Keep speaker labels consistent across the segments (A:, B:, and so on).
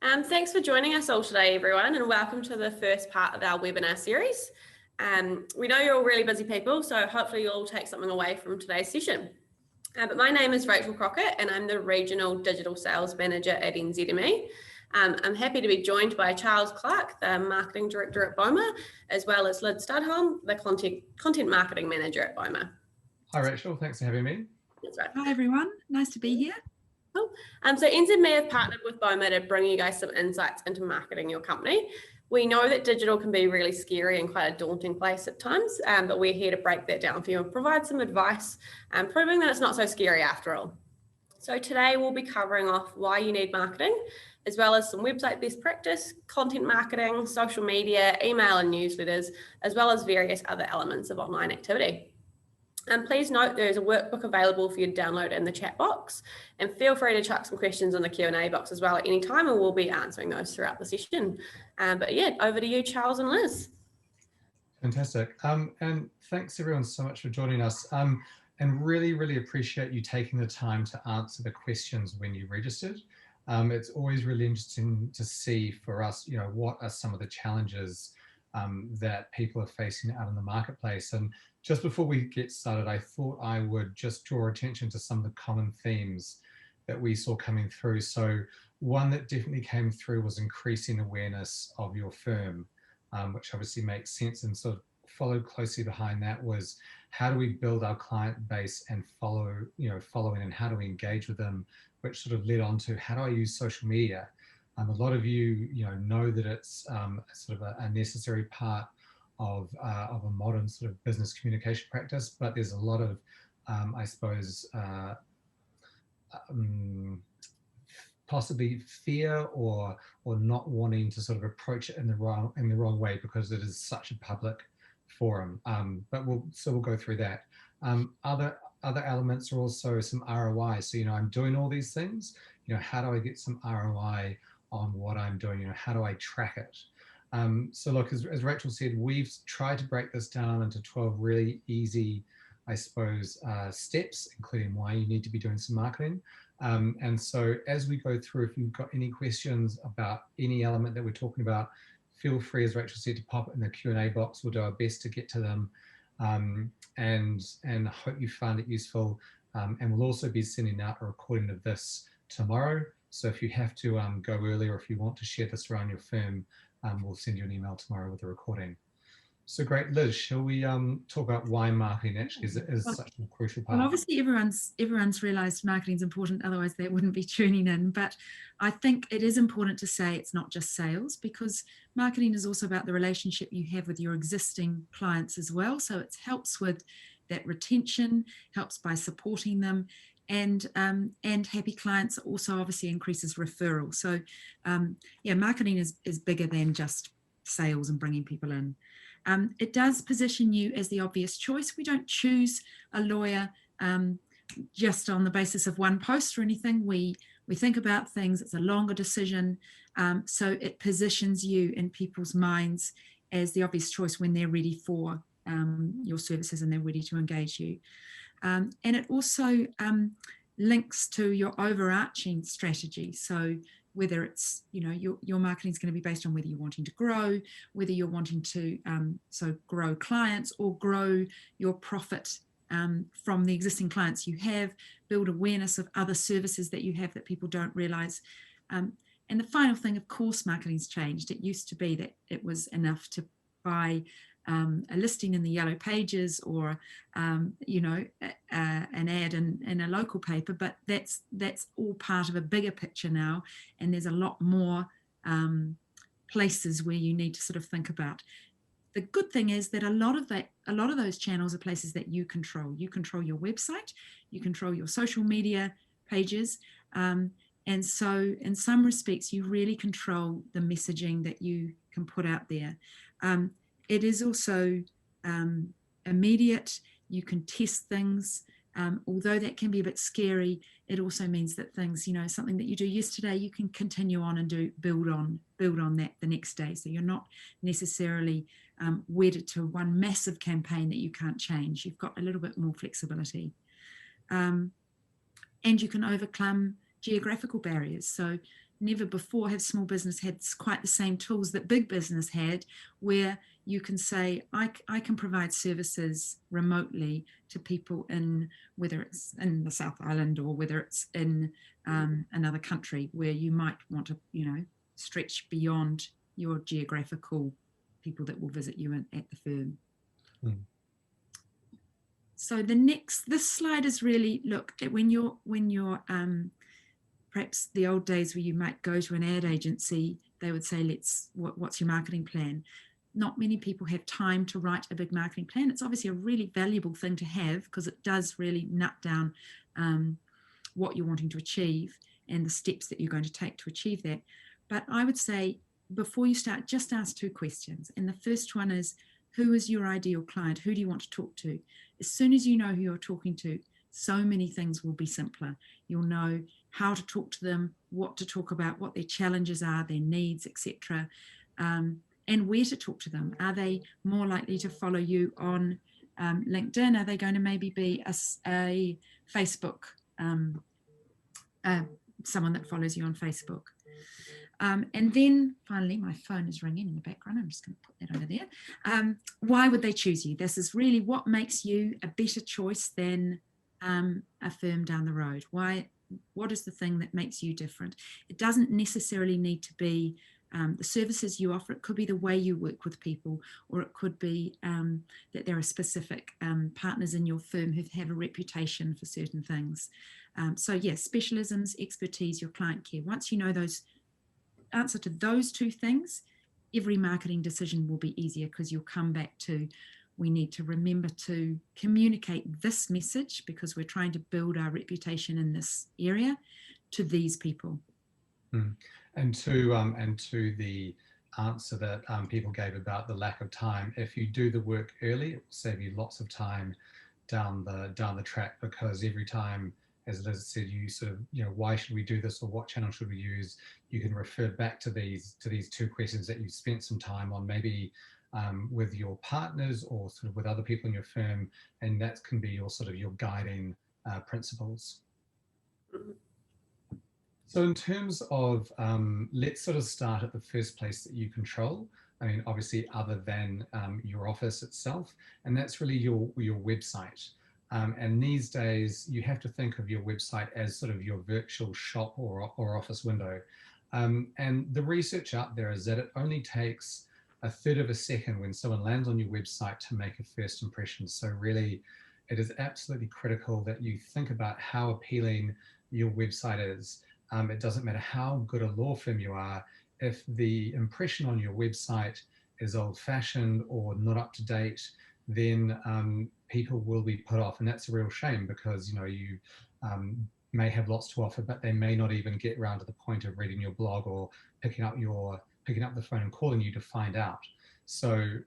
A: Thanks for joining us all today, everyone, and welcome to the first part of our webinar series. We know you're all really busy people, so hopefully you'll all take something away from today's session. But my name is Rachel Crocket, and I'm the Regional Digital Sales Manager at NZME. I'm happy to be joined by Charles Clark, the Marketing Director at Boma, as well as Liz Studholme, the Content Marketing Manager at Boma.
B: Hi Rachel, thanks for having me.
A: That's right.
C: Hi everyone, nice to be here.
A: Cool. So NZME have partnered with Boma to bring you guys some insights into marketing your company. We know that digital can be really scary and quite a daunting place at times, but we're here to break that down for you and provide some advice, proving that it's not so scary after all. So today we'll be covering off why you need marketing, as well as some website best practice, content marketing, social media, email and newsletters, as well as various other elements of online activity. And please note there is a workbook available for you to download in the chat box, and feel free to chuck some questions in the Q&A box as well at any time, and we'll be answering those throughout the session. But yeah, over to you, Charles and Liz.
B: Fantastic. And thanks everyone so much for joining us. And really appreciate you taking the time to answer the questions when you registered. It's always really interesting to see for us, what are some of the challenges that people are facing out in the marketplace. And just before we get started, I thought I would just draw attention to some of the common themes that we saw coming through. So one that definitely came through was increasing awareness of your firm, which obviously makes sense, and sort of followed closely behind that was how do we build our client base and following, and how do we engage with them, which sort of led on to how do I use social media. A lot of you, know that it's sort of a necessary part of a modern sort of business communication practice, but there's a lot of, I suppose, possibly fear or not wanting to sort of approach it in the wrong way because it is such a public forum. But we'll go through that. Other elements are also some ROI. So I'm doing all these things. How do I get some ROI on what I'm doing? How do I track it? So look, as Rachel said, we've tried to break this down into 12 really easy, I suppose, steps, including why you need to be doing some marketing. And so as we go through, if you've got any questions about any element that we're talking about, feel free, as Rachel said, to pop it in the Q&A box. We'll do our best to get to them. And I hope you found it useful. And we'll also be sending out a recording of this tomorrow. So if you have to go early, or if you want to share this around your firm, we'll send you an email tomorrow with a recording. So great, Liz, shall we talk about why marketing actually is such a crucial part?
C: Well, obviously everyone's realised marketing is important, otherwise they wouldn't be tuning in. But I think it is important to say it's not just sales, because marketing is also about the relationship you have with your existing clients as well. So it helps with that retention, helps by supporting them. And happy clients also obviously increases referral. So yeah, marketing is bigger than just sales and bringing people in. It does position you as the obvious choice. We don't choose a lawyer just on the basis of one post or anything. We think about things. It's a longer decision. So it positions you in people's minds as the obvious choice when they're ready for your services and they're ready to engage you. And it also links to your overarching strategy. So whether it's, your marketing is going to be based on whether you're wanting to grow, whether you're wanting to grow clients or grow your profit from the existing clients you have, build awareness of other services that you have that people don't realize. And the final thing, of course, marketing's changed. It used to be that it was enough to buy a listing in the yellow pages or an ad in a local paper, but that's all part of a bigger picture now, and there's a lot more places where you need to sort of think about. The good thing is that a lot of those channels are places that you control. You control your website, you control your social media pages, and so in some respects you really control the messaging that you can put out there. It is also immediate. You can test things. Although that can be a bit scary, it also means that things, something that you do yesterday, you can continue on and build on that the next day. So you're not necessarily wedded to one massive campaign that you can't change. You've got a little bit more flexibility. And you can overcome geographical barriers. So never before have small business had quite the same tools that big business had, where you can say, I can provide services remotely to people in, whether it's in the South Island or whether it's in another country where you might want to, stretch beyond your geographical people that will visit you at the firm.
B: Mm.
C: So this slide is really, look, when you're perhaps the old days where you might go to an ad agency, they would say, what's your marketing plan? Not many people have time to write a big marketing plan. It's obviously a really valuable thing to have because it does really nut down what you're wanting to achieve and the steps that you're going to take to achieve that. But I would say before you start, just ask 2 questions. And the first one is, who is your ideal client? Who do you want to talk to? As soon as you know who you're talking to, so many things will be simpler. You'll know how to talk to them, what to talk about, what their challenges are, their needs, etc. And where to talk to them. Are they more likely to follow you on LinkedIn? Are they going to maybe be a Facebook, someone that follows you on Facebook? And then finally, my phone is ringing in the background. I'm just going to put that over there. Why would they choose you? This is really what makes you a better choice than a firm down the road. What is the thing that makes you different? It doesn't necessarily need to be the services you offer. It could be the way you work with people, or it could be that there are specific partners in your firm who have a reputation for certain things. So yes, specialisms, expertise, your client care. Once you know those answer to those 2 things, every marketing decision will be easier because you'll come back to, we need to remember to communicate this message because we're trying to build our reputation in this area to these people.
B: Mm. And to the answer that people gave about the lack of time, if you do the work early, it will save you lots of time down the track, because every time, as Liz said, you sort of, why should we do this, or what channel should we use? You can refer back to these 2 questions that you spent some time on, maybe with your partners or sort of with other people in your firm, and that can be your sort of your guiding principles. So in terms of, let's sort of start at the first place that you control. I mean, obviously, other than your office itself, and that's really your website. And these days, you have to think of your website as sort of your virtual shop or office window. And the research out there is that it only takes 1/3 of a second when someone lands on your website to make a first impression. So really, it is absolutely critical that you think about how appealing your website is. It doesn't matter how good a law firm you are, if the impression on your website is old-fashioned or not up to date, then people will be put off, and that's a real shame, because you may have lots to offer, but they may not even get around to the point of reading your blog or picking up the phone and calling you to find out. So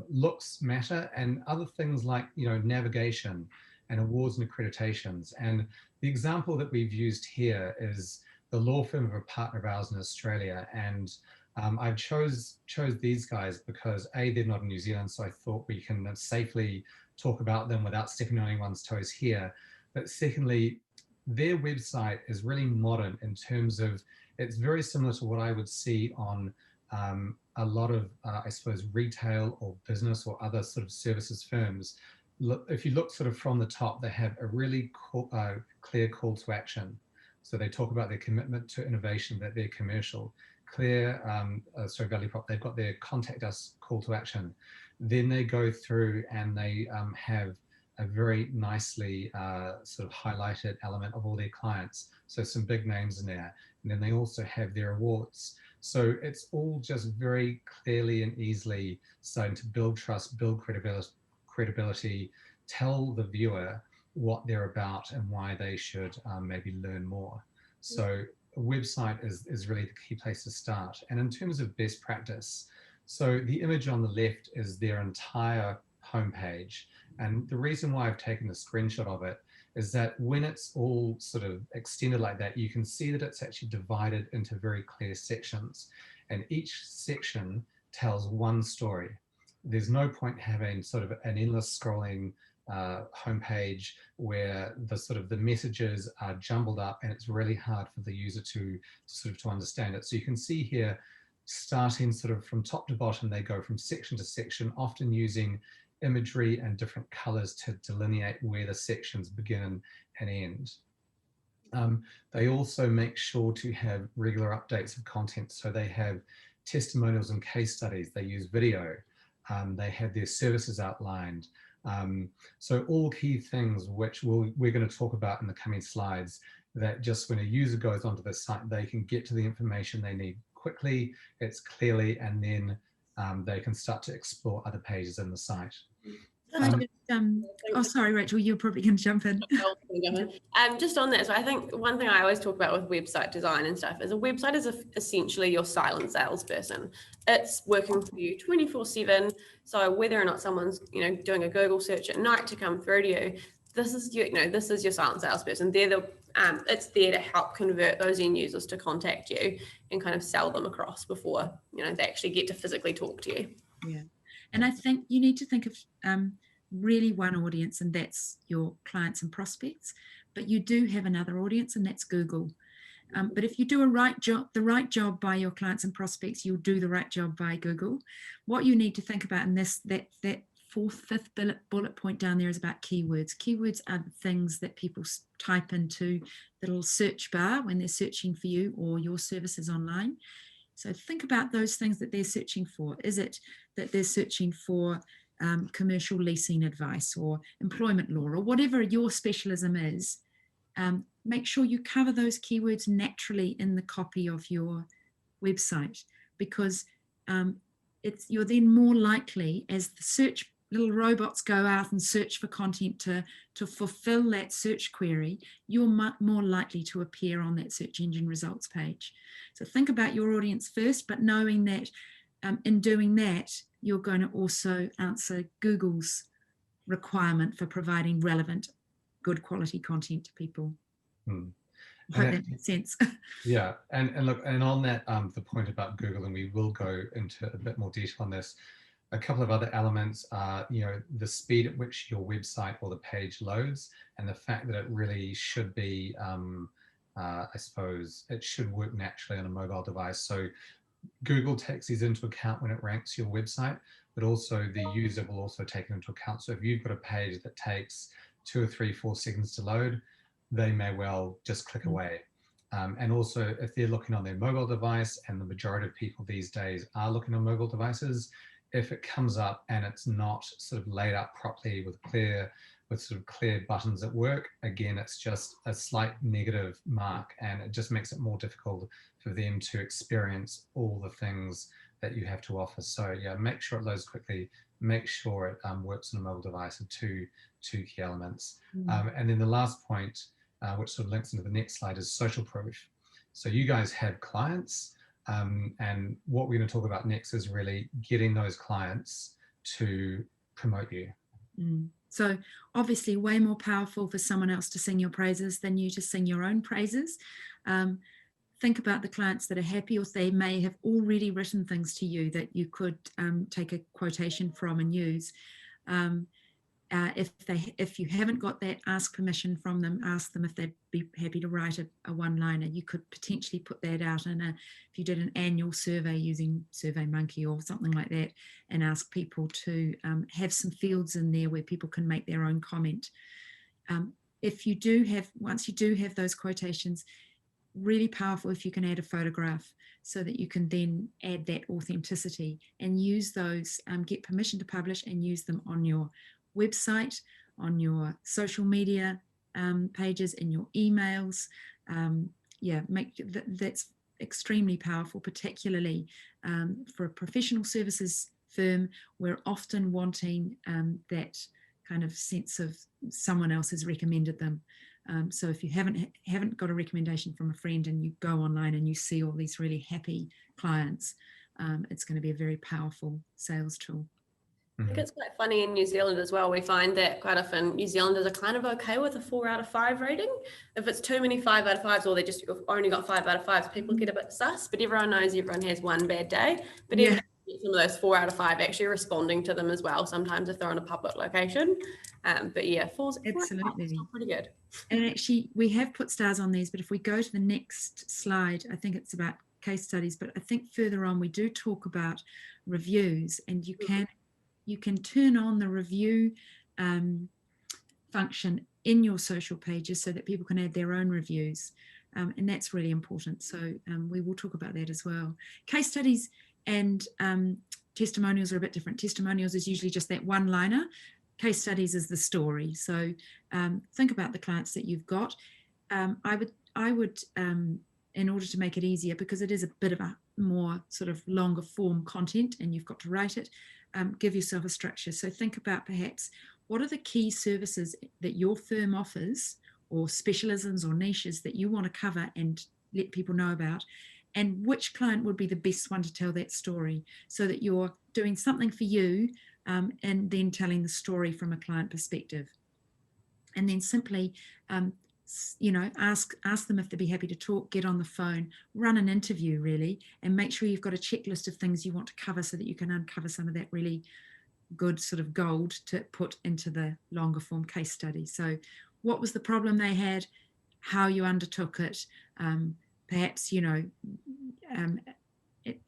B: looks matter, and other things like navigation and awards and accreditations. And the example that we've used here is the law firm of a partner of ours in Australia, and I chose these guys because A, they're not in New Zealand, so I thought we can safely talk about them without stepping on anyone's toes here. But secondly, their website is really modern in terms of, it's very similar to what I would see on a lot of, I suppose, retail or business or other sort of services firms. If you look sort of from the top, they have a really clear call to action. So they talk about their commitment to innovation, that they're commercial. Clear, value prop, they've got their contact us call to action. Then they go through and they have a very nicely sort of highlighted element of all their clients. So some big names in there. And then they also have their awards. So it's all just very clearly and easily starting to build trust, build credibility, tell the viewer what they're about and why they should maybe learn more. So a website is really the key place to start. And in terms of best practice, so the image on the left is their entire homepage. And the reason why I've taken a screenshot of it is that when it's all sort of extended like that, you can see that it's actually divided into very clear sections. And each section tells one story. There's no point having sort of an endless scrolling homepage where the messages are jumbled up and it's really hard for the user to understand it. So you can see here, starting from top to bottom, they go from section to section, often using imagery and different colors to delineate where the sections begin and end. They also make sure to have regular updates of content. So they have testimonials and case studies. They use video. They have their services outlined. So all key things which we're going to talk about in the coming slides, that just when a user goes onto the site, they can get to the information they need quickly, it's clearly, and then they can start to explore other pages in the site.
C: Oh, sorry, Rachel, you're probably going to jump in.
A: Just on that, so I think one thing I always talk about with website design and stuff is a website is essentially your silent salesperson. It's working for you 24/7. So whether or not someone's doing a Google search at night to come through to you, this is your silent salesperson. It's there to help convert those end users to contact you and kind of sell them across before they actually get to physically talk to you.
C: Yeah, and I think you need to think of really one audience, and that's your clients and prospects. But you do have another audience, and that's Google. But if you do the right job by your clients and prospects, you'll do the right job by Google. What you need to think about, and that fifth bullet point down there is about keywords. Keywords are the things that people type into the little search bar when they're searching for you or your services online. So think about those things that they're searching for. Is it that they're searching for commercial leasing advice or employment law or whatever your specialism is? Make sure you cover those keywords naturally in the copy of your website, because you're then more likely, as the search little robots go out and search for content to fulfill that search query, you're more likely to appear on that search engine results page. So think about your audience first, but knowing that in doing that, you're going to also answer Google's requirement for providing relevant, good quality content to people. I hope that makes sense.
B: Yeah, and look, and on that, the point about Google, and we will go into a bit more detail on this. A couple of other elements are, the speed at which your website or the page loads, and the fact that it really should be, I suppose, it should work naturally on a mobile device. So Google takes these into account when it ranks your website, but also the user will also take it into account. So if you've got a page that takes 2 or 3, 4 seconds to load, they may well just click away. And also if they're looking on their mobile device, and the majority of people these days are looking on mobile devices, if it comes up and it's not laid out properly with clear buttons at work, again, it's just a slight negative mark, and it just makes it more difficult for them to experience all the things that you have to offer. So yeah, make sure it loads quickly, make sure it works on a mobile device, are two key elements. And then the last point, which links into the next slide, is social proof. So you guys have clients, and what we're going to talk about next is really getting those clients to promote you.
C: So obviously way more powerful for someone else to sing your praises than you to sing your own praises. Think about the clients that are happy, or they may have already written things to you that you could take a quotation from and use. If you haven't got that, ask permission from them. Ask them if they'd be happy to write a one-liner. You could potentially put that out if you did an annual survey using SurveyMonkey or something like that, and ask people to have some fields in there where people can make their own comment. Once you do have those quotations, really powerful if you can add a photograph, so that you can then add that authenticity and use those, get permission to publish and use them on your website, on your social media pages, in your emails. That's extremely powerful, particularly for a professional services firm. We're often wanting that kind of sense of someone else has recommended them. So if you haven't got a recommendation from a friend and you go online and you see all these really happy clients, it's going to be a very powerful sales tool.
A: I think it's quite funny in New Zealand as well. We find that quite often New Zealanders are kind of okay with a 4 out of 5 rating. If it's too many 5 out of 5s, or they just only got 5 out of 5s, people get a bit sus, but everyone knows everyone has one bad day. But even some of those 4 out of 5 actually responding to them as well. Sometimes if they're on a public location. But yeah, 4's
C: Absolutely.
A: still pretty good.
C: And actually, we have put stars on these, but if we go to the next slide, I think it's about case studies, but I think further on we do talk about reviews, and you can turn on the review function in your social pages so that people can add their own reviews. And that's really important. So we will talk about that as well. Case studies and testimonials are a bit different. Testimonials is usually just that one-liner. Case studies is the story. So think about the clients that you've got. I would in order to make it easier, because it is a bit of a more sort of longer form content and you've got to write it, give yourself a structure. So think about perhaps what are the key services that your firm offers, or specialisms or niches that you want to cover and let people know about, and which client would be the best one to tell that story, so that you're doing something for you and then telling the story from a client perspective. And then simply, ask them if they'd be happy to talk, get on the phone, run an interview really, and make sure you've got a checklist of things you want to cover so that you can uncover some of that really good sort of gold to put into the longer form case study. So what was the problem they had, how you undertook it, perhaps,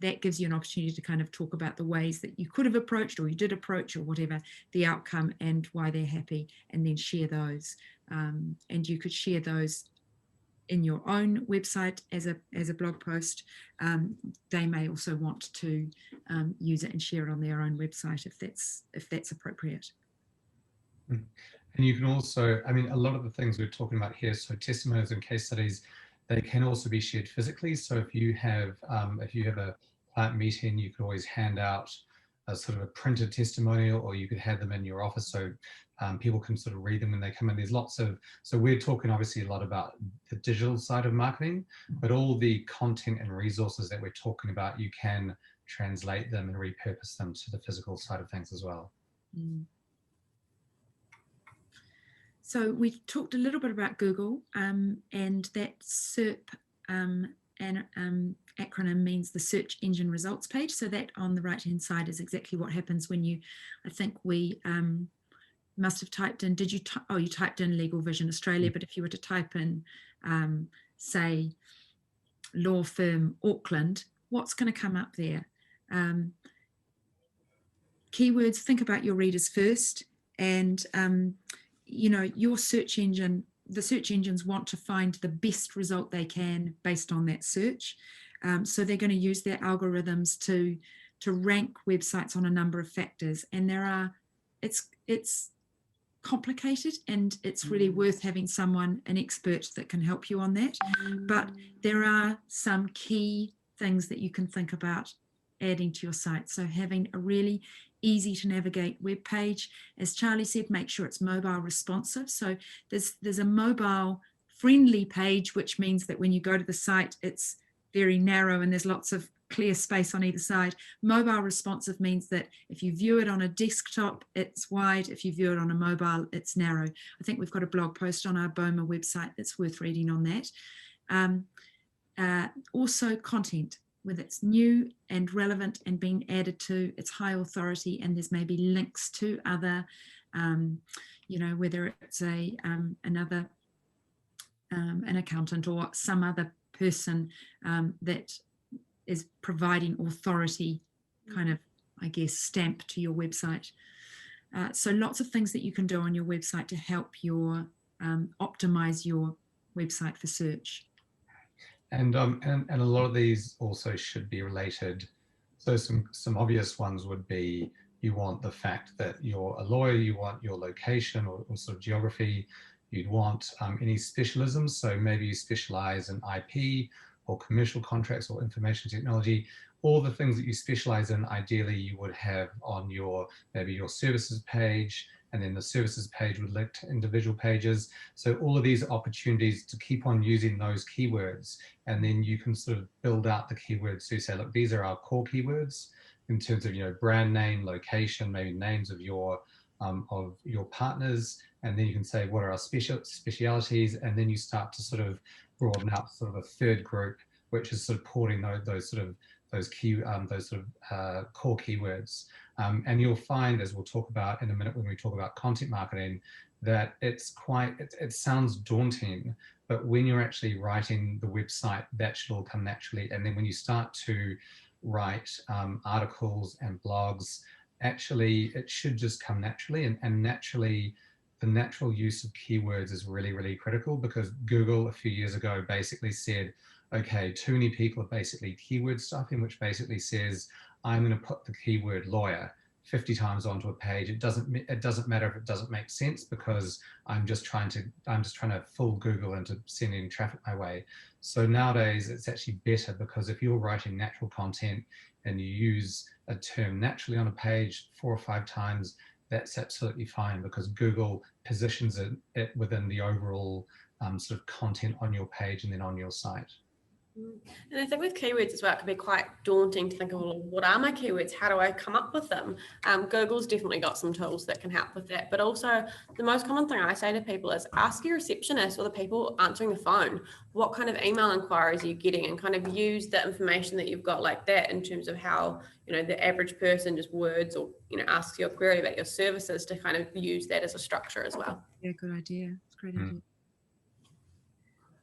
C: that gives you an opportunity to kind of talk about the ways that you could have approached, or you did approach, or whatever, the outcome and why they're happy, and then share those. And you could share those in your own website as a blog post. They may also want to use it and share it on their own website if that's appropriate.
B: And you can also, I mean, a lot of the things we're talking about here, so testimonials and case studies, they can also be shared physically. So if you have a client meeting, you could always hand out a sort of a printed testimonial, or you could have them in your office so people can sort of read them when they come in. There's lots of, so we're talking obviously a lot about the digital side of marketing, but all the content and resources that we're talking about, you can translate them and repurpose them to the physical side of things as well.
C: Mm. So we talked a little bit about Google, and that SERP acronym means the search engine results page. So that on the right hand side is exactly what happens when you, I think we must have typed in, you typed in Legal Vision Australia, but if you were to type in, say, law firm Auckland, what's going to come up there? Keywords, think about your readers first, and your search engine, the search engines want to find the best result they can based on that search. So they're going to use their algorithms to rank websites on a number of factors. And it's complicated, and it's really worth having an expert that can help you on that. But there are some key things that you can think about adding to your site. So having a really easy to navigate web page, as Charlie said, make sure it's mobile responsive. So there's a mobile friendly page, which means that when you go to the site, it's very narrow and there's lots of clear space on either side. Mobile responsive means that if you view it on a desktop, it's wide. If you view it on a mobile, it's narrow. I think we've got a blog post on our Boma website that's worth reading on that. Also content, whether it's new and relevant and being added to, it's high authority, and there's maybe links to other, whether it's an accountant or some other person that is providing authority kind of, I guess, stamp to your website. So lots of things that you can do on your website to help your optimize your website for search.
B: And a lot of these also should be related. So some obvious ones would be, you want the fact that you're a lawyer, you want your location or sort of geography, you'd want any specialisms. So maybe you specialize in IP or commercial contracts or information technology. All the things that you specialize in, ideally you would have on maybe your services page, and then the services page would link to individual pages. So all of these opportunities to keep on using those keywords, and then you can sort of build out the keywords. So you say, look, these are our core keywords in terms of, brand name, location, maybe names of your partners. And then you can say, what are our specialities? And then you start to sort of broaden out sort of a third group, which is supporting those sort of those sort of core keywords. And you'll find, as we'll talk about in a minute when we talk about content marketing, that it sounds daunting, but when you're actually writing the website, that should all come naturally. And then when you start to write articles and blogs, actually it should just come naturally. And naturally, the natural use of keywords is really, really critical, because Google a few years ago basically said, okay, too many people are basically keyword stuffing, which basically says, I'm going to put the keyword lawyer 50 times onto a page. It doesn't matter if it doesn't make sense, because I'm just trying to fool Google into sending traffic my way. So nowadays it's actually better, because if you're writing natural content and you use a term naturally on a page 4 or 5 times, that's absolutely fine, because Google positions it within the overall sort of content on your page and then on your site.
A: And I think with keywords as well, it can be quite daunting to think of, well, what are my keywords? How do I come up with them? Google's definitely got some tools that can help with that. But also the most common thing I say to people is ask your receptionist or the people answering the phone, what kind of email inquiries are you getting, and kind of use the information that you've got like that in terms of how, you know, the average person just words or, you know, asks your query about your services, to kind of use that as a structure as well.
C: Yeah, good idea. It's a great idea.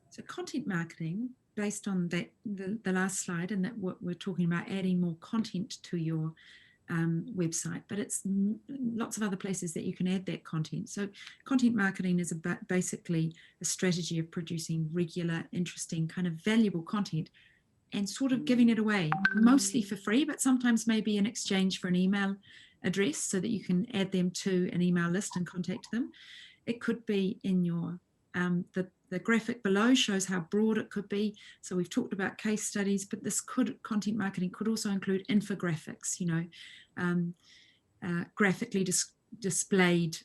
C: So content marketing, based on that, the last slide, and that what we're talking about, adding more content to your website, but it's lots of other places that you can add that content. So content marketing is about basically a strategy of producing regular, interesting, kind of valuable content and sort of giving it away, mostly for free, but sometimes maybe in exchange for an email address so that you can add them to an email list and contact them. It could be in your the graphic below shows how broad it could be. So we've talked about case studies, but content marketing could also include infographics, you know, graphically displayed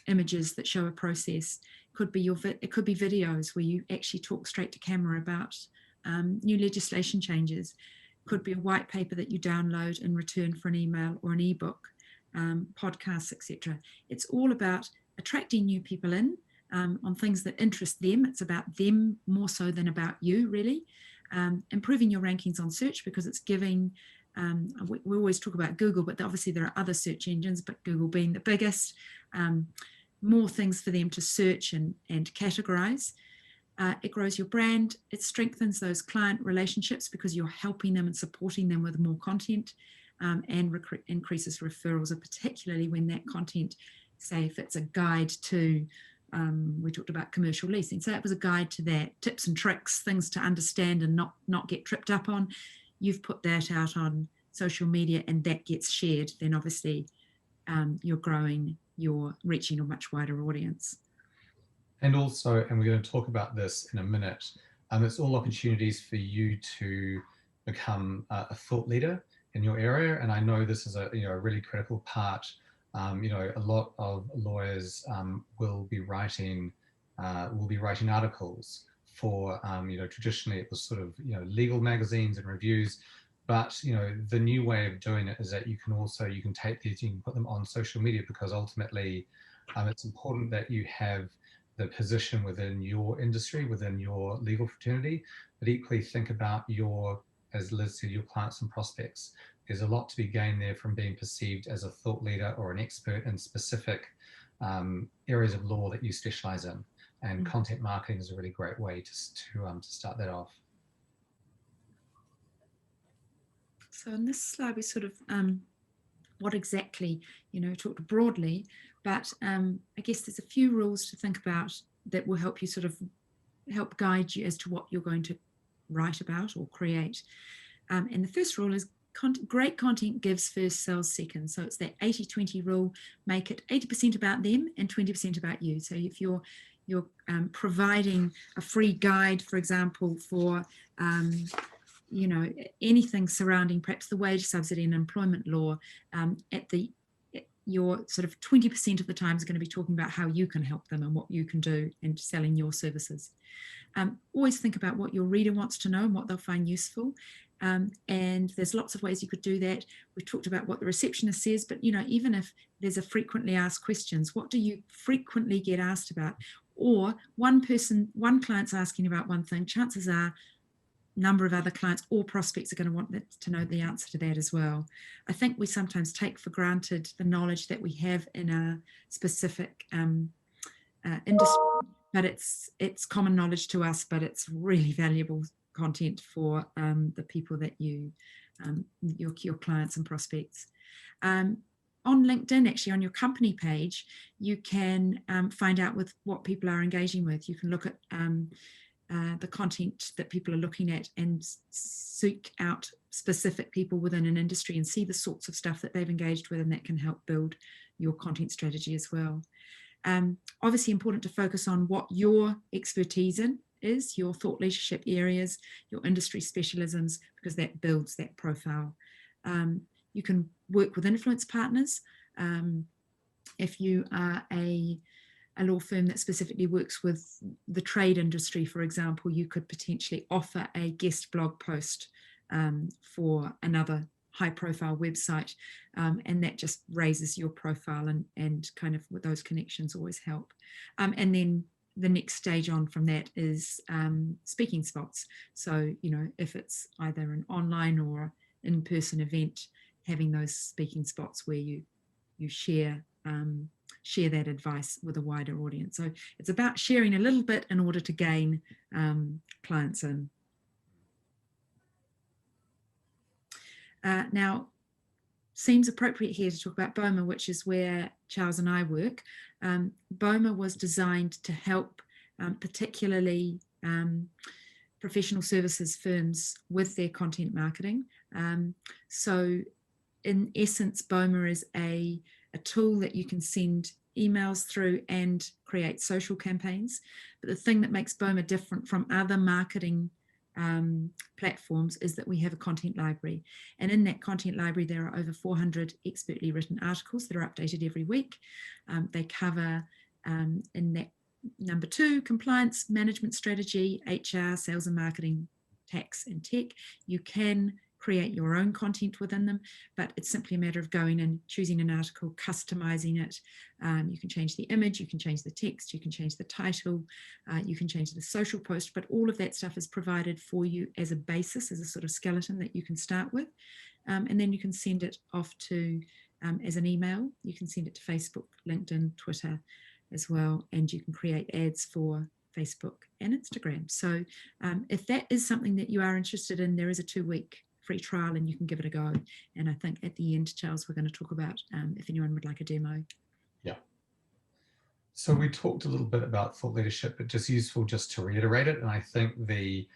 C: images that show a process. It could be videos where you actually talk straight to camera about new legislation changes. It could be a white paper that you download in return for an email or an ebook, podcasts, etc. It's all about attracting new people in, on things that interest them. It's about them more so than about you, really. Improving your rankings on search, because it's giving, we always talk about Google, but obviously there are other search engines, but Google being the biggest, more things for them to search and categorize. It grows your brand. It strengthens those client relationships because you're helping them and supporting them with more content, and increases referrals, particularly when that content, say if it's a guide to, we talked about commercial leasing. So that was a guide to that, tips and tricks, things to understand and not get tripped up on. You've put that out on social media and that gets shared, then obviously you're reaching a much wider audience.
B: And also, and we're going to talk about this in a minute, it's all opportunities for you to become a thought leader in your area. And I know this is a really critical part. A lot of lawyers will be writing articles for, traditionally it was sort of, legal magazines and reviews, but, the new way of doing it is that you can take these, you can put them on social media, because ultimately it's important that you have the position within your industry, within your legal fraternity, but equally think about as Liz said, your clients and prospects. There's a lot to be gained there from being perceived as a thought leader or an expert in specific areas of law that you specialize in. And content marketing is a really great way to start that off.
C: So in this slide, we sort of, what exactly, talked broadly, but I guess there's a few rules to think about that will help you help guide you as to what you're going to write about or create. And the first rule is great content gives first, sells second. So it's that 80-20 rule. Make it 80% about them and 20% about you. So if you're providing a free guide, for example, for anything surrounding perhaps the wage subsidy and employment law, your sort of 20% of the time is going to be talking about how you can help them and what you can do and selling your services. Always think about what your reader wants to know and what they'll find useful. And there's lots of ways you could do that. We've talked about what the receptionist says, but even if there's a frequently asked questions, what do you frequently get asked about? Or one client's asking about one thing, chances are number of other clients or prospects are going to want to know the answer to that as well. I think we sometimes take for granted the knowledge that we have in a specific industry, but it's common knowledge to us, but it's really valuable content for the people that your clients and prospects. On LinkedIn, actually, on your company page, you can find out with what people are engaging with. You can look at the content that people are looking at and seek out specific people within an industry and see the sorts of stuff that they've engaged with, and that can help build your content strategy as well. Obviously important to focus on what your expertise in is, your thought leadership areas, your industry specialisms, because that builds that profile. You can work with influence partners. If you are a law firm that specifically works with the trade industry, for example, you could potentially offer a guest blog post for another high profile website, and that just raises your profile, and kind of with those connections always help. And then the next stage on from that is speaking spots. So, you know, if it's either an online or in-person event, having those speaking spots where you share that advice with a wider audience. So it's about sharing a little bit in order to gain clients in. Now, seems appropriate here to talk about Boma, which is where Charles and I work. Boma was designed to help particularly professional services firms with their content marketing. So in essence, Boma is a tool that you can send emails through and create social campaigns. But the thing that makes Boma different from other marketing platforms is that we have a content library. And in that content library, there are over 400 expertly written articles that are updated every week. They cover in that number 2, compliance, management strategy, HR, sales and marketing, tax and tech. You can create your own content within them, but it's simply a matter of going and choosing an article, customizing it. You can change the image, you can change the text, you can change the title, you can change the social post, but all of that stuff is provided for you as a basis, as a sort of skeleton that you can start with. And then you can send it off to, as an email, you can send it to Facebook, LinkedIn, Twitter as well, and you can create ads for Facebook and Instagram. So if that is something that you are interested in, there is a 2-week free trial and you can give it a go. And I think at the end, Charles, we're going to talk about if anyone would like a demo.
B: Yeah. So we talked a little bit about thought leadership, but just useful just to reiterate it. And I think the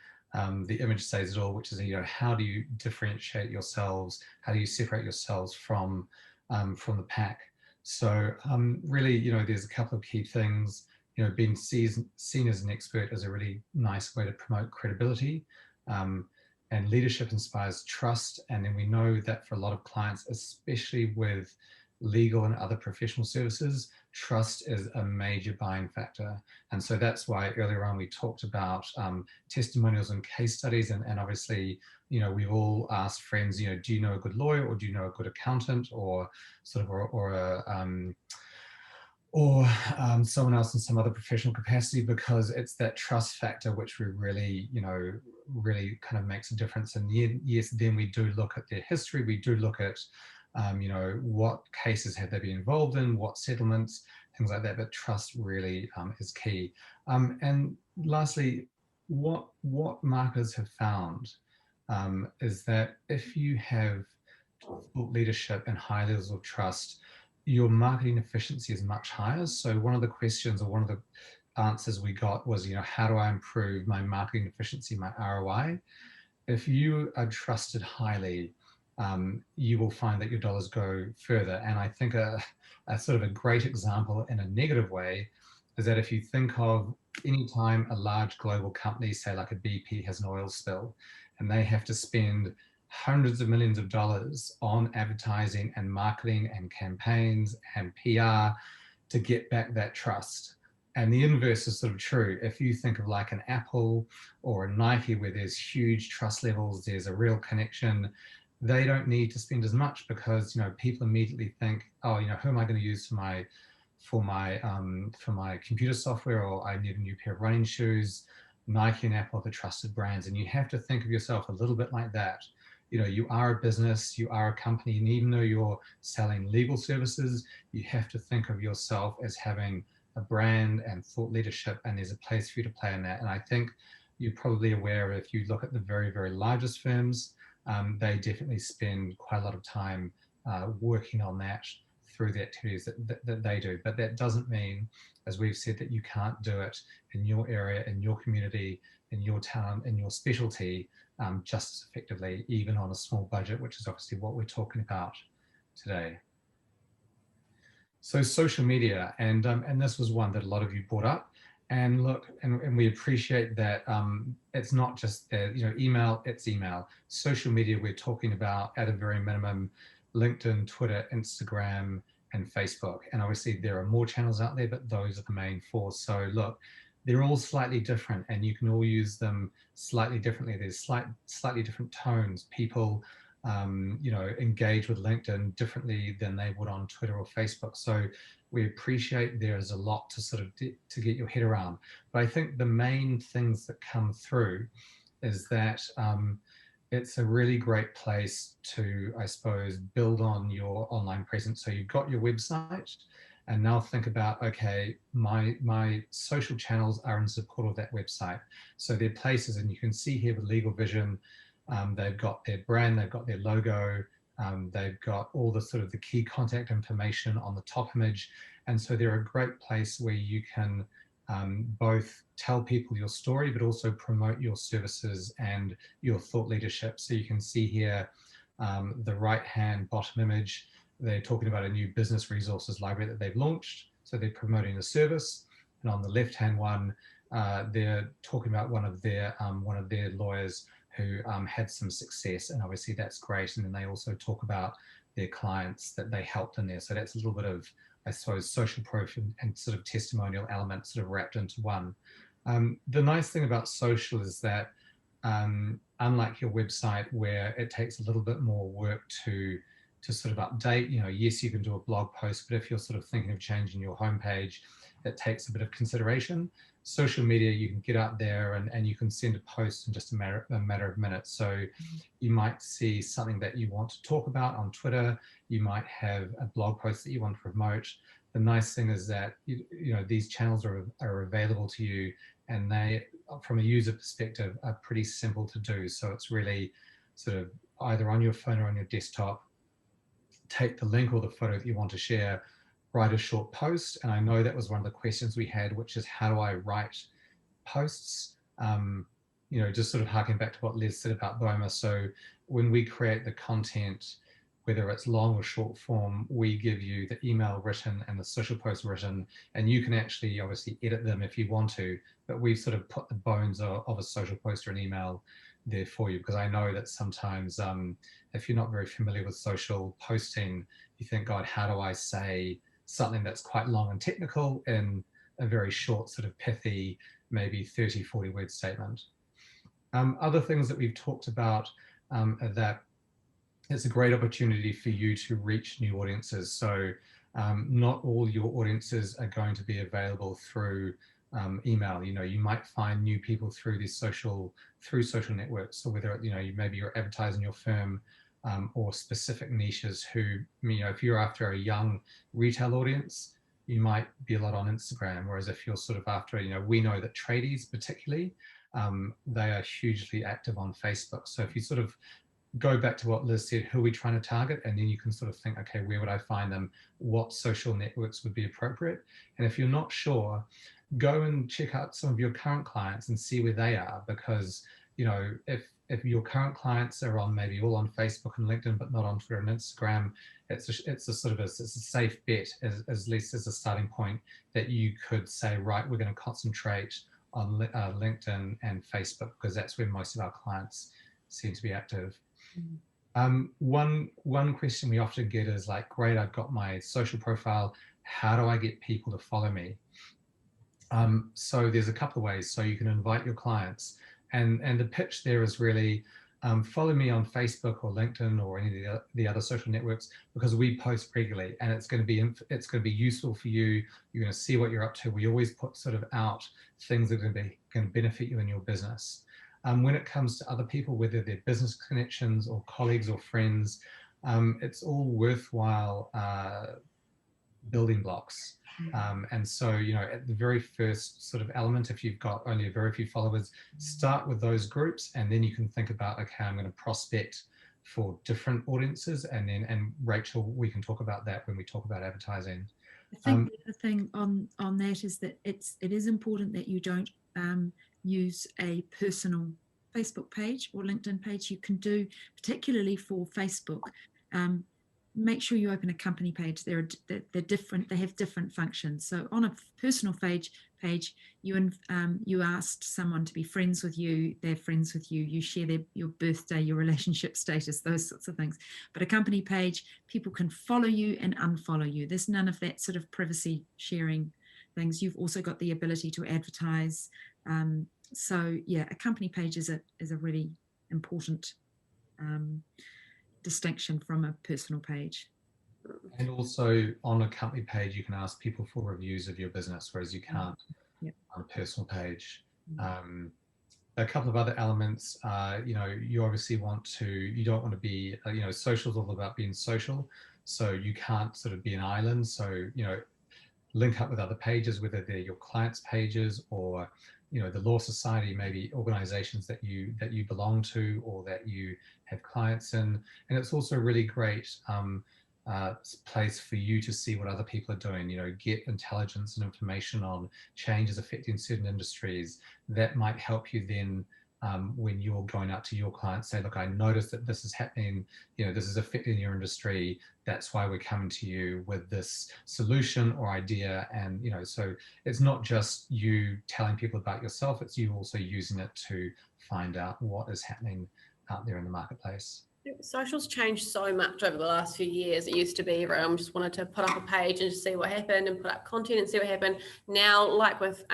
B: image says it all, which is, you know, how do you differentiate yourselves? How do you separate yourselves from the pack? So really, you know, there's a couple of key things. You know, being seen as an expert is a really nice way to promote credibility. And leadership inspires trust. And then we know that for a lot of clients, especially with legal and other professional services, trust is a major buying factor. And so that's why earlier on we talked about testimonials and case studies. And obviously, you know, we've all asked friends, you know, do you know a good lawyer, or do you know a good accountant, or sort of, or someone else in some other professional capacity, because it's that trust factor which we really, you know, really kind of makes a difference. And yes, then we do look at their history. We do look at, you know, what cases have they been involved in, what settlements, things like that. But trust really is key. And lastly, what marketers have found is that if you have thought leadership and high levels of trust, your marketing efficiency is much higher. So one of the questions, or one of the answers we got was, you know, how do I improve my marketing efficiency, my ROI? If you are trusted highly, you will find that your dollars go further. And I think a sort of a great example in a negative way is that if you think of any time a large global company, say like a BP, has an oil spill, and they have to spend hundreds of millions of dollars on advertising and marketing and campaigns and PR to get back that trust. And the inverse is sort of true. If you think of like an Apple or a Nike, where there's huge trust levels, there's a real connection, they don't need to spend as much, because, you know, people immediately think, oh, you know, who am I going to use for my computer software, or I need a new pair of running shoes. Nike and Apple are the trusted brands, and you have to think of yourself a little bit like that. You are a business, you are a company, and even though you're selling legal services, you have to think of yourself as having a brand and thought leadership, and there's a place for you to play in that. And I think you're probably aware, if you look at the very, very largest firms, they definitely spend quite a lot of time working on that through the activities that they do. But that doesn't mean, as we've said, that you can't do it in your area, in your community, in your town, in your specialty, just as effectively, even on a small budget, which is obviously what we're talking about today. So social media, and this was one that a lot of you brought up. And look, and we appreciate that it's not just email, it's email. Social media, we're talking about at a very minimum, LinkedIn, Twitter, Instagram, and Facebook. And obviously there are more channels out there, but those are the main four. So look, they're all slightly different, and you can all use them slightly differently. There's slightly different tones. People engage with LinkedIn differently than they would on Twitter or Facebook. So we appreciate there's a lot to sort of to get your head around. But I think the main things that come through is that it's a really great place to, I suppose, build on your online presence. So you've got your website, and now think about, okay, my social channels are in support of that website. So they're places, and you can see here with Legal Vision, they've got their brand, they've got their logo, they've got all the sort of the key contact information on the top image. And so they're a great place where you can both tell people your story, but also promote your services and your thought leadership. So you can see here, the right-hand bottom image, they're talking about a new business resources library that they've launched. So they're promoting a service. And on the left-hand one, they're talking about one of their lawyers who had some success, and obviously that's great. And then they also talk about their clients that they helped in there. So that's a little bit of, I suppose, social proof and sort of testimonial elements sort of wrapped into one. The nice thing about social is that unlike your website, where it takes a little bit more work to sort of update, yes, you can do a blog post, but if you're sort of thinking of changing your homepage, it takes a bit of consideration. Social media, you can get out there and you can send a post in just a matter of minutes. So you might see something that you want to talk about on Twitter. You might have a blog post that you want to promote. The nice thing is that these channels are available to you, and they, from a user perspective, are pretty simple to do. So it's really sort of either on your phone or on your desktop, take the link or the photo that you want to share, write a short post. And I know that was one of the questions we had, which is, how do I write posts? Just sort of harking back to what Liz said about Boma. So when we create the content, whether it's long or short form, we give you the email written and the social post written, and you can actually obviously edit them if you want to, but we've sort of put the bones of a social post or an email there for you, because I know that sometimes if you're not very familiar with social posting, you think, God, how do I say something that's quite long and technical in a very short, sort of pithy, maybe 30, 40 word statement. Other things that we've talked about are that it's a great opportunity for you to reach new audiences. So not all your audiences are going to be available through email. You might find new people through social networks. So whether maybe you're advertising your firm or specific niches who, if you're after a young retail audience, you might be a lot on Instagram. Whereas if you're sort of after, we know that tradies particularly, they are hugely active on Facebook. So if you sort of go back to what Liz said, who are we trying to target? And then you can sort of think, okay, where would I find them? What social networks would be appropriate? And if you're not sure, go and check out some of your current clients and see where they are, because if your current clients are on maybe all on Facebook and LinkedIn, but not on Twitter and Instagram, it's a safe bet, as least as a starting point, that you could say, right, we're going to concentrate on LinkedIn and Facebook, because that's where most of our clients seem to be active. One question we often get is like, great, I've got my social profile, how do I get people to follow me? So there's a couple of ways. So you can invite your clients, and the pitch there is really, follow me on Facebook or LinkedIn or any of the other social networks, because we post regularly, and it's going to be useful for you. You're going to see what you're up to. We always put sort of out things that are going to benefit you in your business. When it comes to other people, whether they're business connections or colleagues or friends, it's all worthwhile building blocks. And so, you know, at the very first sort of element, if you've got only a very few followers, start with those groups, and then you can think about, okay, I'm going to prospect for different audiences. And Rachel, we can talk about that when we talk about advertising.
C: I think the thing on that is that it is important that you don't use a personal Facebook page or LinkedIn page. You can do, particularly for Facebook, make sure you open a company page. They're different. They have different functions. So on a personal page, you asked someone to be friends with you. They're friends with you. You share your birthday, your relationship status, those sorts of things. But a company page, people can follow you and unfollow you. There's none of that sort of privacy sharing things. You've also got the ability to advertise. So yeah, a company page is a really important distinction from a personal page.
B: And also on a company page, you can ask people for reviews of your business, whereas you can't on a personal page. A couple of other elements, you know, you obviously you don't want to be, you know, social is all about being social. So you can't sort of be an island. So, you know, link up with other pages, whether they're your clients' pages or, you know, the Law Society, maybe organizations that you belong to or that you have clients in. And it's also a really great place for you to see what other people are doing, you know, get intelligence and information on changes affecting certain industries that might help you then when you're going out to your clients, say, look, I noticed that this is happening, you know, this is affecting your industry. That's why we're coming to you with this solution or idea. And, you know, so it's not just you telling people about yourself, it's you also using it to find out what is happening out there in the marketplace.
A: Social's changed so much over the last few years. It used to be everyone just wanted to put up a page and just see what happened and put up content and see what happened. Now, like with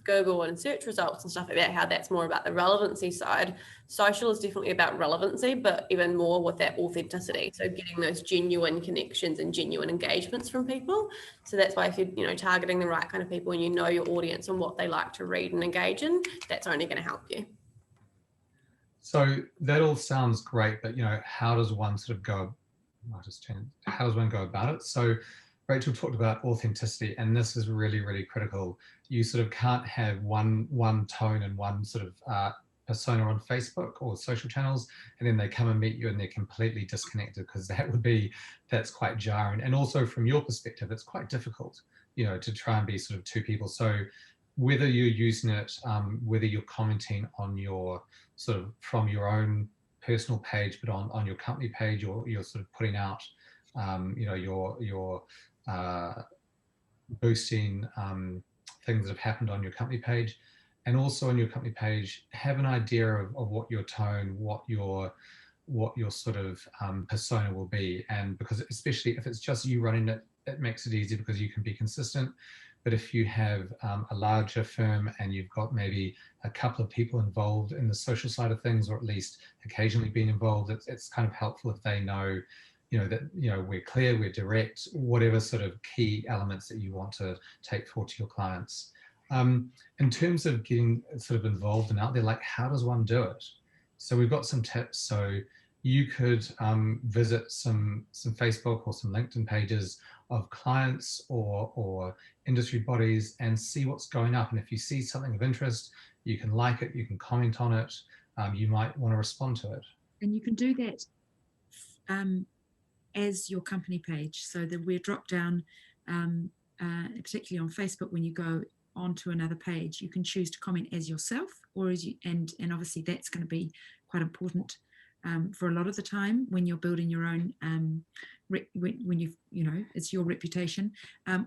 A: Google and search results and stuff like that, how that's more about the relevancy side. Social is definitely about relevancy, but even more with that authenticity. So getting those genuine connections and genuine engagements from people. So that's why if you're, you know, targeting the right kind of people and you know your audience and what they like to read and engage in, that's only going to help you.
B: So that all sounds great, but, you know, how does one sort of go? How does one go about it? So Rachel talked about authenticity, and this is really, really critical. You sort of can't have one tone and one sort of persona on Facebook or social channels, and then they come and meet you and they're completely disconnected, because that's quite jarring. And also from your perspective, it's quite difficult, you know, to try and be sort of two people. So whether you're using it, whether you're commenting on your sort of from your own personal page, but on your company page, or you're sort of putting out, you know, your boosting things that have happened on your company page, and also on your company page, have an idea of what your tone, what your sort of persona will be. And because especially if it's just you running it, it makes it easy because you can be consistent. But if you have a larger firm and you've got maybe a couple of people involved in the social side of things, or at least occasionally being involved, it's kind of helpful if they know, you know, that, you know, we're clear, we're direct, whatever sort of key elements that you want to take forward to your clients. In terms of getting sort of involved and out there, like, how does one do it? So we've got some tips. So you could visit some Facebook or some LinkedIn pages of clients or industry bodies and see what's going up. And if you see something of interest, you can like it, you can comment on it, you might want to respond to it.
C: And you can do that as your company page. So that we're dropped down, particularly on Facebook, when you go onto another page, you can choose to comment as yourself or as you, and obviously that's going to be quite important for a lot of the time when you're building your own, when you know, it's your reputation,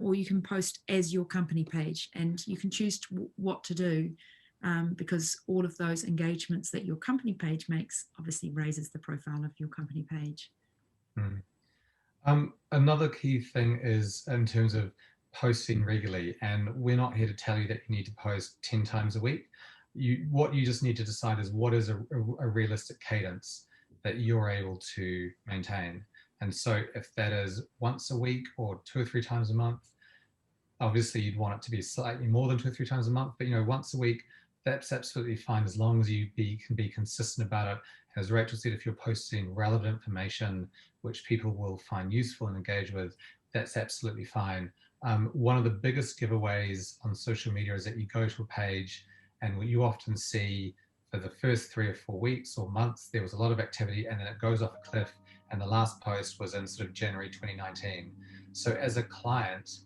C: or you can post as your company page, and you can choose what to do, because all of those engagements that your company page makes obviously raises the profile of your company page.
B: Another key thing is in terms of posting regularly, and we're not here to tell you that you need to post 10 times a week. what you just need to decide is what is a realistic cadence that you're able to maintain. And so if that is once a week or 2 or 3 times a month, obviously you'd want it to be slightly more than 2 or 3 times a month, but once a week, that's absolutely fine as long as you can be consistent about it. As Rachel said, if you're posting relevant information which people will find useful and engage with, that's absolutely fine. One of the biggest giveaways on social media is that you go to a page and what you often see for the first 3 or 4 weeks or months, there was a lot of activity and then it goes off a cliff, and the last post was in sort of January 2019. So as a client,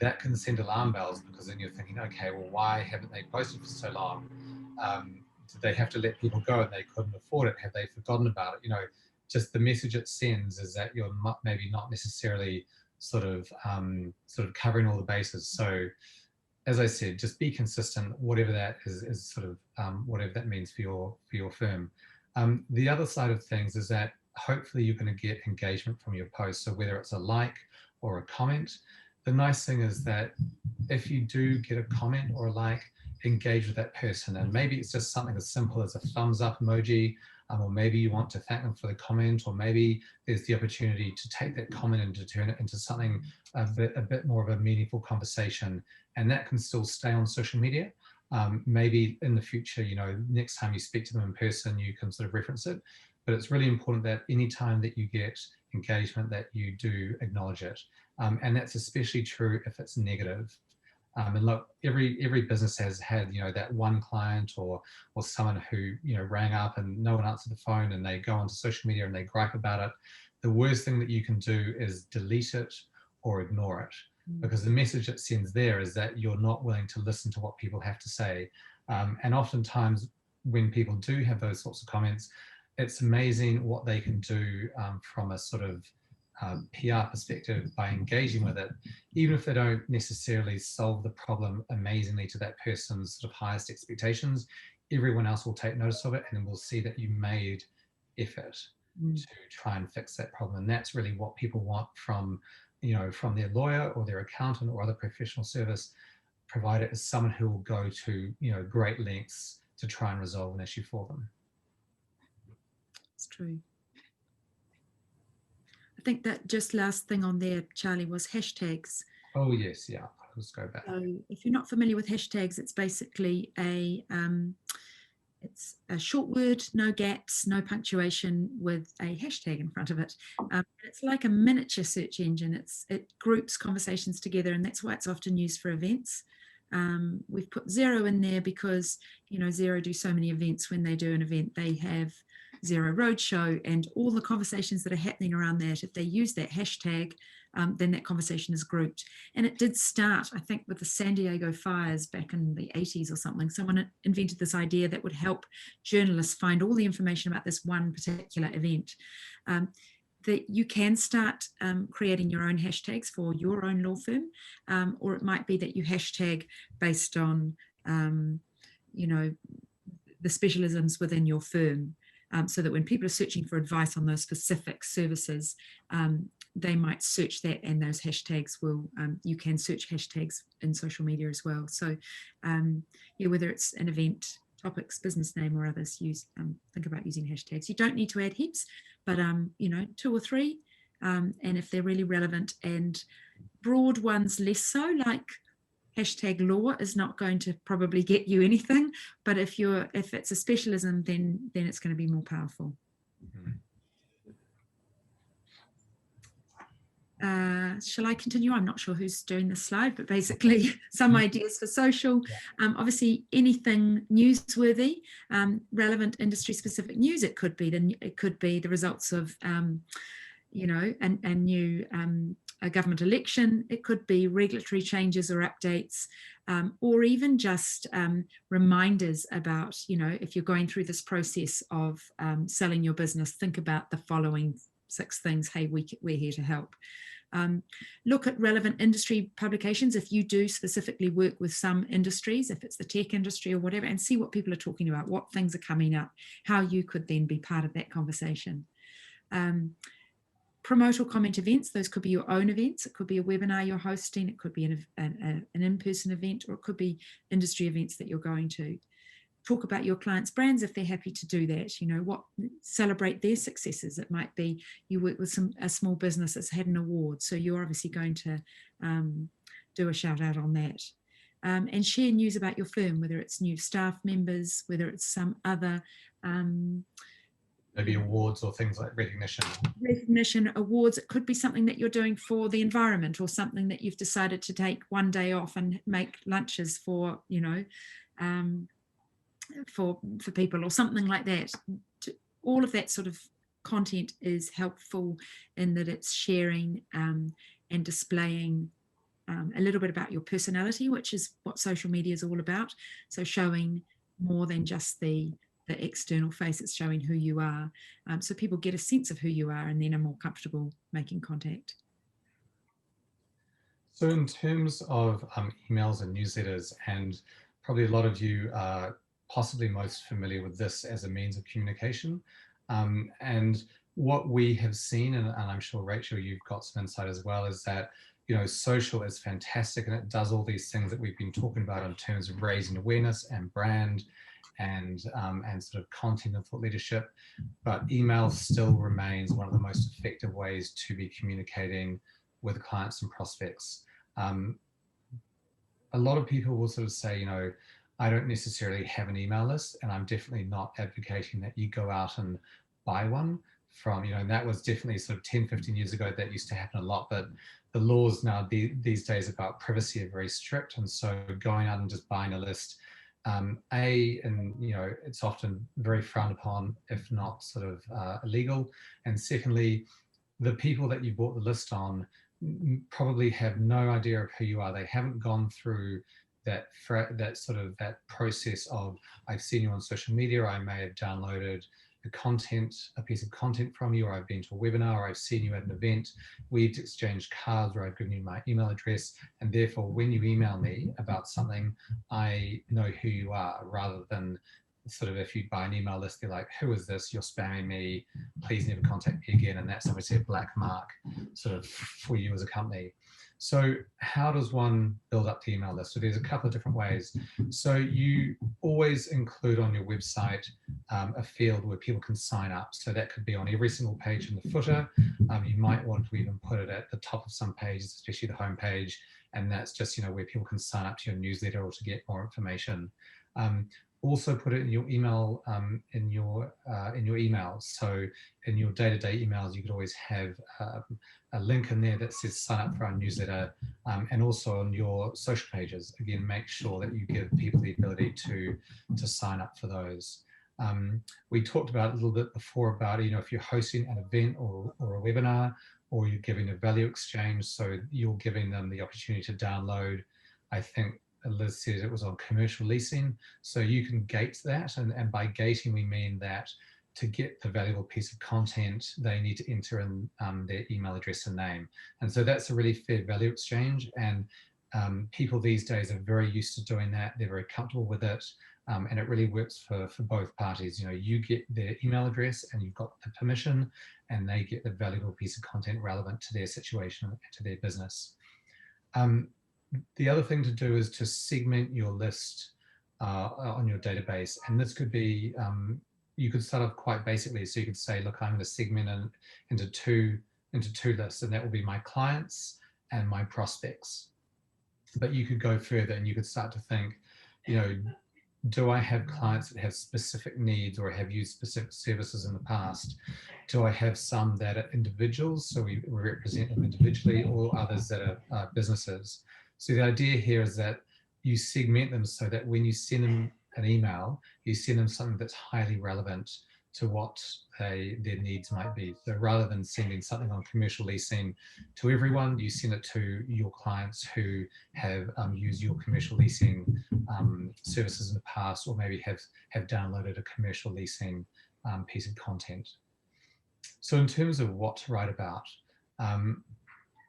B: that can send alarm bells, because then you're thinking, okay, well, why haven't they posted for so long? Did they have to let people go and they couldn't afford it? Have they forgotten about it? Just the message it sends is that you're maybe not necessarily sort of covering all the bases. So as I said, just be consistent, whatever that is sort of whatever that means for your firm. The other side of things is that hopefully you're going to get engagement from your post. So whether it's a like or a comment, the nice thing is that if you do get a comment or a like, engage with that person. And maybe it's just something as simple as a thumbs up emoji, or maybe you want to thank them for the comment, or maybe there's the opportunity to take that comment and to turn it into something a bit more of a meaningful conversation. And that can still stay on social media. Maybe in the future, next time you speak to them in person, you can sort of reference it. But it's really important that any time that you get engagement, that you do acknowledge it. And that's especially true if it's negative. And look, every business has had, that one client or someone who, rang up and no one answered the phone, and they go onto social media and they gripe about it. The worst thing that you can do is delete it or ignore it, because the message it sends there is that you're not willing to listen to what people have to say. And oftentimes when people do have those sorts of comments, it's amazing what they can do from a sort of PR perspective by engaging with it, even if they don't necessarily solve the problem amazingly to that person's sort of highest expectations. Everyone else will take notice of it, and we'll see that you made effort to try and fix that problem. And that's really what people want from their lawyer or their accountant or other professional service provider, is someone who will go to great lengths to try and resolve an issue for them.
C: It's true. I think that just last thing on there, Charlie, was hashtags.
B: Oh yes, yeah. Let's go back.
C: So if you're not familiar with hashtags, it's basically it's a short word, no gaps, no punctuation, with a hashtag in front of it. It's like a miniature search engine. It groups conversations together, and that's why it's often used for events. We've put Xero in there because Xero do so many events. When they do an event, they have Xero Roadshow, and all the conversations that are happening around that, if they use that hashtag, then that conversation is grouped. And it did start, I think, with the San Diego fires back in the 80s or something. Someone invented this idea that would help journalists find all the information about this one particular event. That you can start creating your own hashtags for your own law firm, or it might be that you hashtag based on, the specialisms within your firm. So that when people are searching for advice on those specific services, they might search that, and those hashtags will, you can search hashtags in social media as well. So whether it's an event, topics, business name, or others, think about using hashtags. You don't need to add heaps, but 2 or 3, and if they're really relevant, and broad ones less so, like hashtag law is not going to probably get you anything, but if it's a specialism, then it's going to be more powerful. Shall I continue? I'm not sure who's doing this slide, but basically some ideas for social. Obviously anything newsworthy, relevant industry specific news. It could be the results of a government election. It could be regulatory changes or updates, or even just reminders about, if you're going through this process of selling your business, think about the following 6 things. Hey, we're here to help. Look at relevant industry publications if you do specifically work with some industries, if it's the tech industry or whatever, and see what people are talking about, what things are coming up, how you could then be part of that conversation. Promote or comment events. Those could be your own events. It could be a webinar you're hosting. It could be an in-person event, or it could be industry events that you're going to. talk about your clients' brands if they're happy to do that. You know, celebrate their successes. It might be you work with a small business that's had an award, so you're obviously going to do a shout out on that. And share news about your firm, whether it's new staff members, whether it's some other
B: maybe awards or things like recognition
C: awards. It could be something that you're doing for the environment, or something that you've decided to take one day off and make lunches for, you know, for people, or something like that. All of that sort of content is helpful in that it's sharing and displaying a little bit about your personality, which is what social media is all about. So showing more than just the external face, it's showing who you are. So people get a sense of who you are and then are more comfortable making contact.
B: So in terms of emails and newsletters, and probably a lot of you are possibly most familiar with this as a means of communication. And what we have seen, and I'm sure, Rachel, you've got some insight as well, is that, you know, social is fantastic and it does all these things that we've been talking about in terms of raising awareness and brand and sort of content and thought leadership, but email still remains one of the most effective ways to be communicating with clients and prospects. A lot of people will sort of say, you know, I don't necessarily have an email list, and I'm definitely not advocating that you go out and buy one from, you know, and that was definitely sort of 10, 15 years ago, that used to happen a lot, but the laws now these days about privacy are very strict. And so going out and just buying a list, and you know, it's often very frowned upon, if not sort of illegal. And secondly, the people that you bought the list on probably have no idea of who you are. They haven't gone through that process of, I've seen you on social media, or I may have downloaded a piece of content from you, or I've been to a webinar, or I've seen you at an event, we've exchanged cards, or I've given you my email address, and therefore when you email me about something, I know who you are, rather than sort of, if you buy an email list, they're like, who is this? You're spamming me, please never contact me again. And that's obviously a black mark sort of for you as a company. So how does one build up the email list? So there's a couple of different ways. So you always include on your website a field where people can sign up. So that could be on every single page in the footer. You might want to even put it at the top of some pages, especially the home page. And that's just, you know, where people can sign up to your newsletter or to get more information. Also put it in your email, in your emails. So in your day-to-day emails, you could always have a link in there that says sign up for our newsletter, and also on your social pages. Again, make sure that you give people the ability to sign up for those. We talked about a little bit before about, you know, if you're hosting an event or a webinar, or you're giving a value exchange, so you're giving them the opportunity to download. I think Liz said it was on commercial leasing, so you can gate that, and by gating we mean that to get the valuable piece of content, they need to enter in their email address and name. And so that's a really fair value exchange, and people these days are very used to doing that. They're very comfortable with it, and it really works for both parties. You know, you get their email address and you've got the permission, and they get the valuable piece of content relevant to their situation and to their business. The other thing to do is to segment your list on your database. And this could be, you could start off quite basically. So you could say, look, I'm going to segment into two lists, and that will be my clients and my prospects. But you could go further and you could start to think, you know, do I have clients that have specific needs or have used specific services in the past? Do I have some that are individuals, so we represent them individually, or others that are businesses? So the idea here is that you segment them so that when you send them an email, you send them something that's highly relevant to what their needs might be. So rather than sending something on commercial leasing to everyone, you send it to your clients who have used your commercial leasing services in the past, or maybe have downloaded a commercial leasing piece of content. So in terms of what to write about,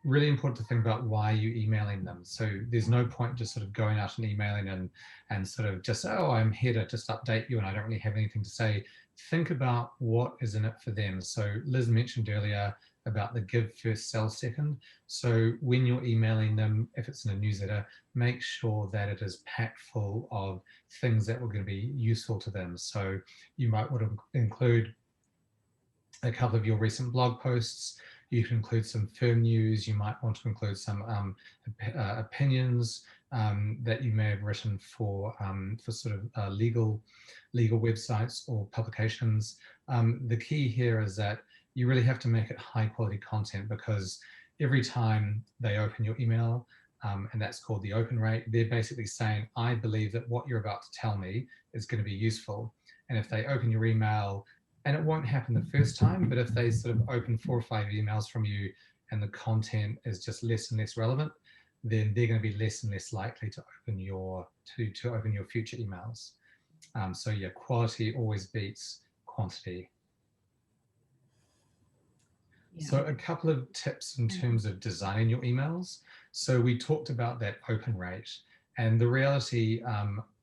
B: really important to think about why you're emailing them. So there's no point just sort of going out and emailing and sort of just, oh, I'm here to just update you and I don't really have anything to say. Think about what is in it for them. So Liz mentioned earlier, about the give first, sell second. So when you're emailing them, if it's in a newsletter, make sure that it is packed full of things that were going to be useful to them. So you might want to include a couple of your recent blog posts. You can include some firm news. You might want to include some opinions that you may have written for sort of legal websites or publications. The key here is that you really have to make it high quality content, because every time they open your email, and that's called the open rate, they're basically saying, I believe that what you're about to tell me is going to be useful. And if they open your email, and it won't happen the first time, but if they sort of open 4 or 5 emails from you and the content is just less and less relevant, then they're going to be less and less likely to open your future emails. So yeah, quality always beats quantity. Yeah. So a couple of tips in terms of designing your emails. So we talked about that open rate, and the reality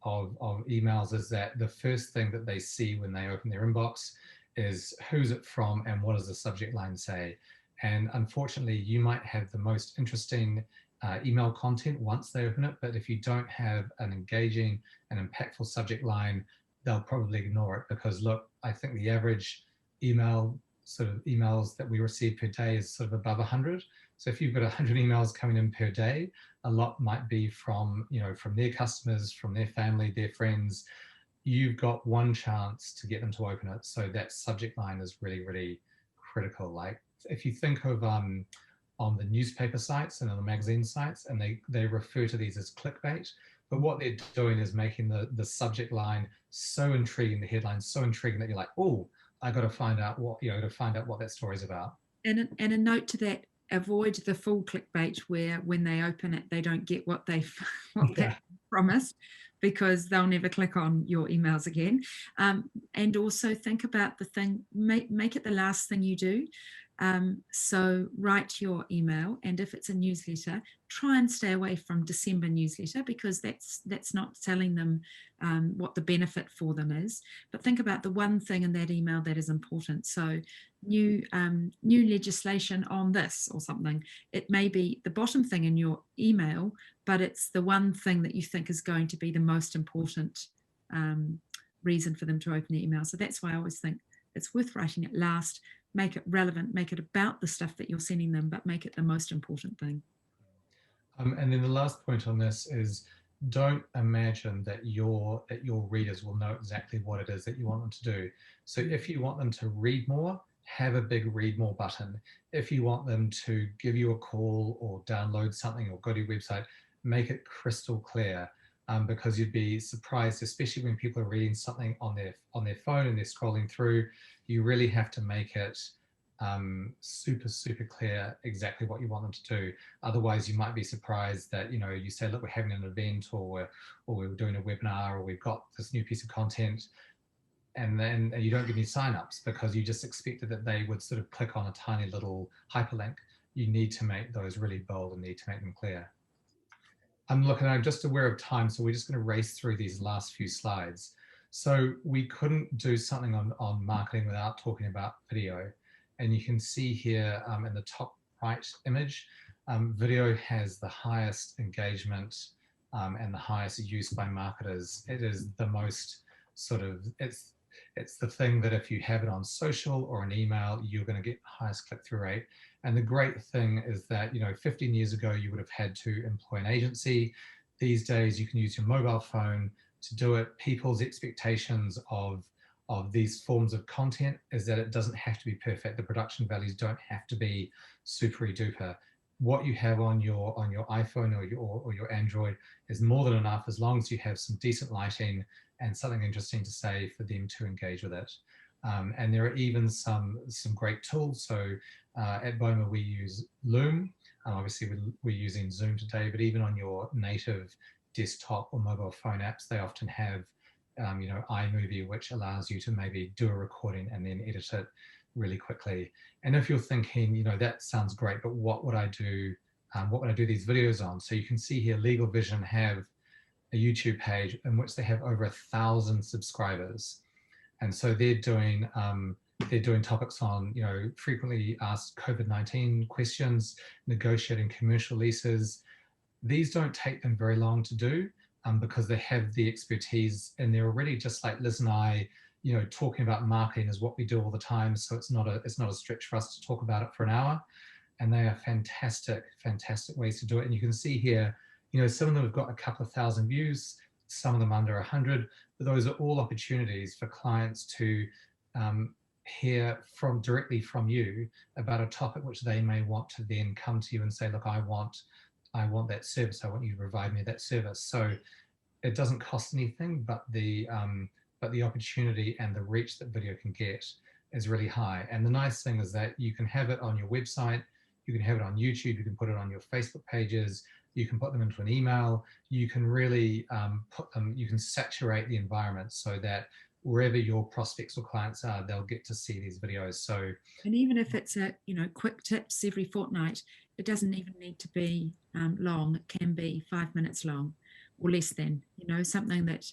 B: of emails is that the first thing that they see when they open their inbox is who's it from and what does the subject line say. And unfortunately, you might have the most interesting email content once they open it, but if you don't have an engaging and impactful subject line, they'll probably ignore it, because look, I think the average emails that we receive per day is sort of above 100. So if you've got 100 emails coming in per day, a lot might be from, from their customers, from their family, their friends. You've got one chance to get them to open it. So that subject line is really, really critical. Like if you think of on the newspaper sites and on the magazine sites, and they refer to these as clickbait, but what they're doing is making the subject line so intriguing, the headline so intriguing that you're like, oh, I got to find out what that story's about.
C: And a note to that: avoid the full clickbait where when they open it, they don't get what they promised, because they'll never click on your emails again. And also think about the thing, make it the last thing you do. So write your email, and if it's a newsletter, try and stay away from December newsletter, because that's not telling them what the benefit for them is. But think about the one thing in that email that is important. So new legislation on this or something. It may be the bottom thing in your email, but it's the one thing that you think is going to be the most important reason for them to open the email. So that's why I always think it's worth writing it last. Make it relevant, make it about the stuff that you're sending them, but make it the most important thing.
B: And then the last point on this is, don't imagine that your readers will know exactly what it is that you want them to do. So if you want them to read more, have a big read more button. If you want them to give you a call or download something or go to your website, make it crystal clear. Because you'd be surprised, especially when people are reading something on their phone and they're scrolling through. You really have to make it super clear exactly what you want them to do. Otherwise, you might be surprised that you say, look, we're having an event, or we're doing a webinar, or we've got this new piece of content, and then you don't get any signups because you just expected that they would sort of click on a tiny little hyperlink. You need to make those really bold and need to make them clear. I'm just aware of time, so we're just going to race through these last few slides. So we couldn't do something on marketing without talking about video. And you can see here in the top right image, video has the highest engagement and the highest use by marketers. It is the most it's the thing that if you have it on social or an email, you're going to get the highest click-through rate. And the great thing is that, 15 years ago, you would have had to employ an agency. These days, you can use your mobile phone to do it. People's expectations of these forms of content is that it doesn't have to be perfect. The production values don't have to be super duper. What you have on your iPhone or your Android is more than enough, as long as you have some decent lighting and something interesting to say for them to engage with it. And there are even some great tools. So at Boma, we use Loom. Obviously, we're using Zoom today, but even on your native desktop or mobile phone apps, they often have iMovie, which allows you to maybe do a recording and then edit it really quickly. And if you're thinking, that sounds great, but what would I do? What would I do these videos on? So you can see here, Legal Vision have a YouTube page in which they have over 1,000 subscribers. And so they're doing they're doing topics on, frequently asked COVID-19 questions, negotiating commercial leases. These don't take them very long to do because they have the expertise and they're already, just like Liz and I, talking about marketing is what we do all the time. So it's not a stretch for us to talk about it for an hour. And they are fantastic, fantastic ways to do it. And you can see here, some of them have got a couple of thousand views, some of them under 100, but those are all opportunities for clients to hear directly from you about a topic which they may want to then come to you and say, look, I want that service. I want you to provide me that service. So it doesn't cost anything, but the opportunity and the reach that video can get is really high. And the nice thing is that you can have it on your website, you can have it on YouTube, you can put it on your Facebook pages, you can put them into an email, you can really you can saturate the environment so that wherever your prospects or clients are, they'll get to see these videos. So,
C: and even if it's a quick tips every fortnight, it doesn't even need to be long. It can be 5 minutes long or less than, something that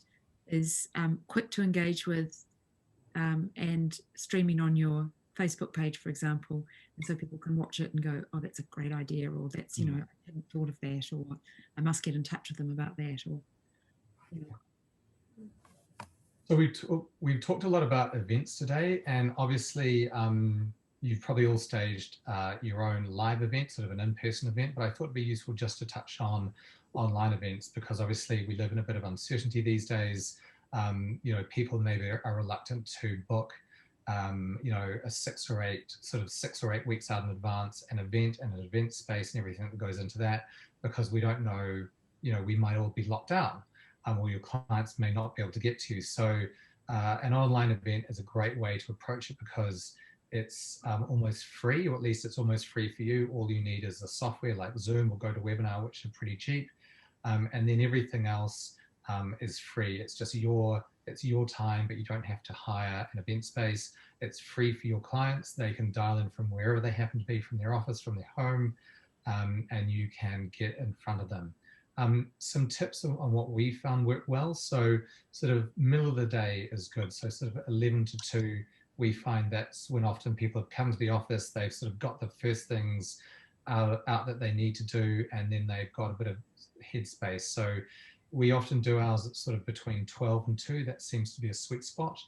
C: is quick to engage with and streaming on your Facebook page, for example, and so people can watch it and go, oh, that's a great idea, or that's, I hadn't thought of that, or I must get in touch with them about that, or
B: So we've talked a lot about events today, and obviously you've probably all staged your own live event, sort of an in-person event, but I thought it'd be useful just to touch on online events because obviously we live in a bit of uncertainty these days. People maybe are reluctant to book, a 6 or 8 weeks out in advance, an event and an event space and everything that goes into that, because we don't know, we might all be locked down. Or your clients may not be able to get to you. So an online event is a great way to approach it because it's almost free, or at least it's almost free for you. All you need is a software like Zoom or GoToWebinar, which are pretty cheap. And then everything else is free. It's just your time, but you don't have to hire an event space. It's free for your clients. They can dial in from wherever they happen to be, from their office, from their home, and you can get in front of them. Some tips on what we found work well. So sort of middle of the day is good. So sort of 11 to 2, we find that's when often people have come to the office, they've sort of got the first things out that they need to do, and then they've got a bit of headspace. So we often do ours at sort of between 12 and 2. That seems to be a sweet spot.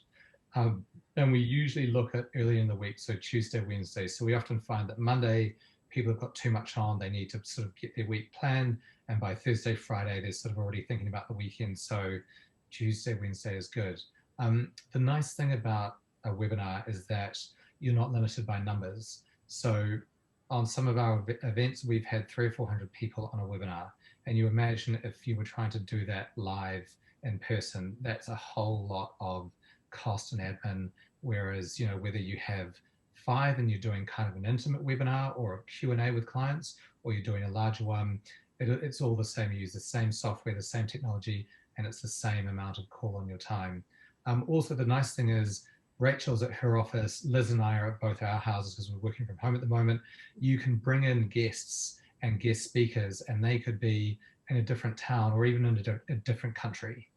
B: And we usually look at early in the week, so Tuesday, Wednesday. So we often find that Monday, people have got too much on, they need to sort of get their week planned. And by Thursday, Friday, they're sort of already thinking about the weekend. So Tuesday, Wednesday is good. The nice thing about a webinar is that you're not limited by numbers. So on some of our events, we've had 300 or 400 people on a webinar. And you imagine if you were trying to do that live in person, that's a whole lot of cost and admin. Whereas, whether you have 5 and you're doing kind of an intimate webinar or a Q&A with clients, or you're doing a larger one, it's all the same. You use the same software, the same technology, and it's the same amount of call on your time. Also, the nice thing is Rachel's at her office, Liz and I are at both our houses because we're working from home at the moment. You can bring in guests and guest speakers, and they could be in a different town or even in a different country,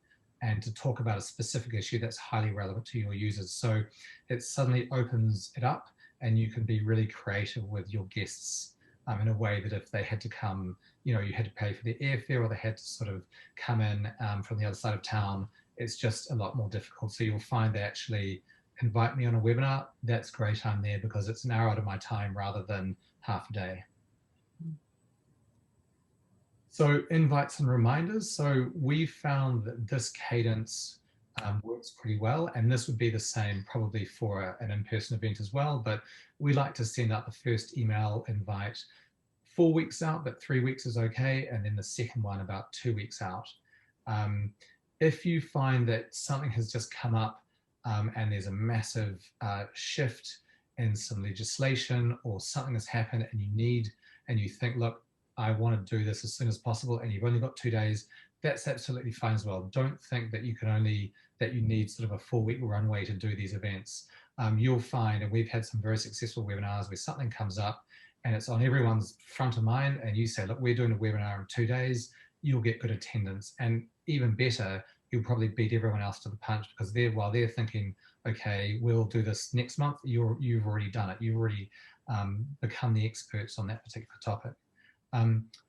B: and to talk about a specific issue that's highly relevant to your users. So it suddenly opens it up, and you can be really creative with your guests in a way that if they had to come, you had to pay for their airfare, or they had to sort of come in from the other side of town, it's just a lot more difficult. So you'll find they actually invite me on a webinar. That's great, I'm there because it's an hour out of my time rather than half a day. So invites and reminders. So we found that this cadence works pretty well, and this would be the same probably for an in-person event as well, but we like to send out the first email invite 4 weeks out, but 3 weeks is okay, and then the second one about 2 weeks out. If you find that something has just come up and there's a massive shift in some legislation, or something has happened and you think, look, I want to do this as soon as possible, and you've only got 2 days, that's absolutely fine as well. Don't think that you need sort of a 4-week runway to do these events. You'll find, and we've had some very successful webinars where something comes up and it's on everyone's front of mind, and you say, look, we're doing a webinar in 2 days, you'll get good attendance. And even better, you'll probably beat everyone else to the punch, because while they're thinking, okay, we'll do this next month, you've already done it. You've already become the experts on that particular topic.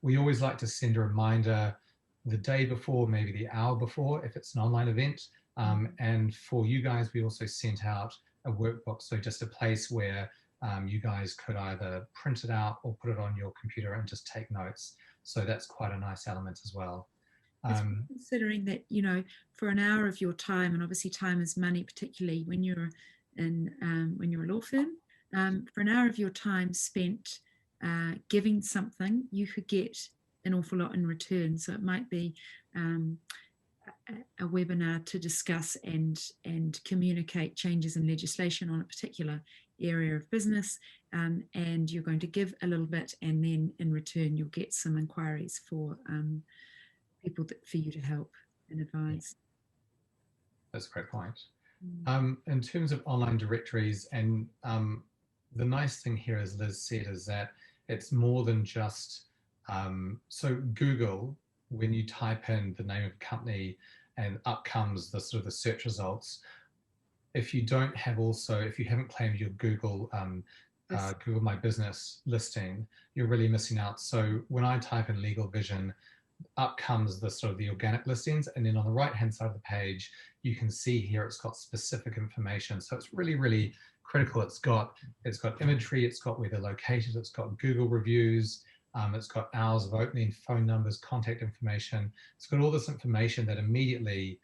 B: We always like to send a reminder the day before, maybe the hour before, if it's an online event. And for you guys, we also sent out a workbook, so just a place where you guys could either print it out or put it on your computer and just take notes. So that's quite a nice element as well.
C: Considering that, you know, for an hour of your time, and obviously time is money, particularly when you're when you're a law firm, for an hour of your time spent giving something, you could get an awful lot in return. So it might be a webinar to discuss and communicate changes in legislation on a particular area of business, and you're going to give a little bit, and then in return you'll get some inquiries for people for you to help and advise.
B: That's a great point. In terms of online directories, and the nice thing here, as Liz said, is that it's more than just, so Google, when you type in the name of a company and up comes the sort of the search results, if you don't have also, if you haven't claimed your Google Google My Business listing, you're really missing out. So when I type in legal vision, up comes the sort of the organic listings, and then on the right hand side of the page you can see here it's got specific information. So it's really, really critical. It's got imagery, it's got where they're located, it's got Google reviews, it's got hours of opening, phone numbers, contact information. It's got all this information that immediately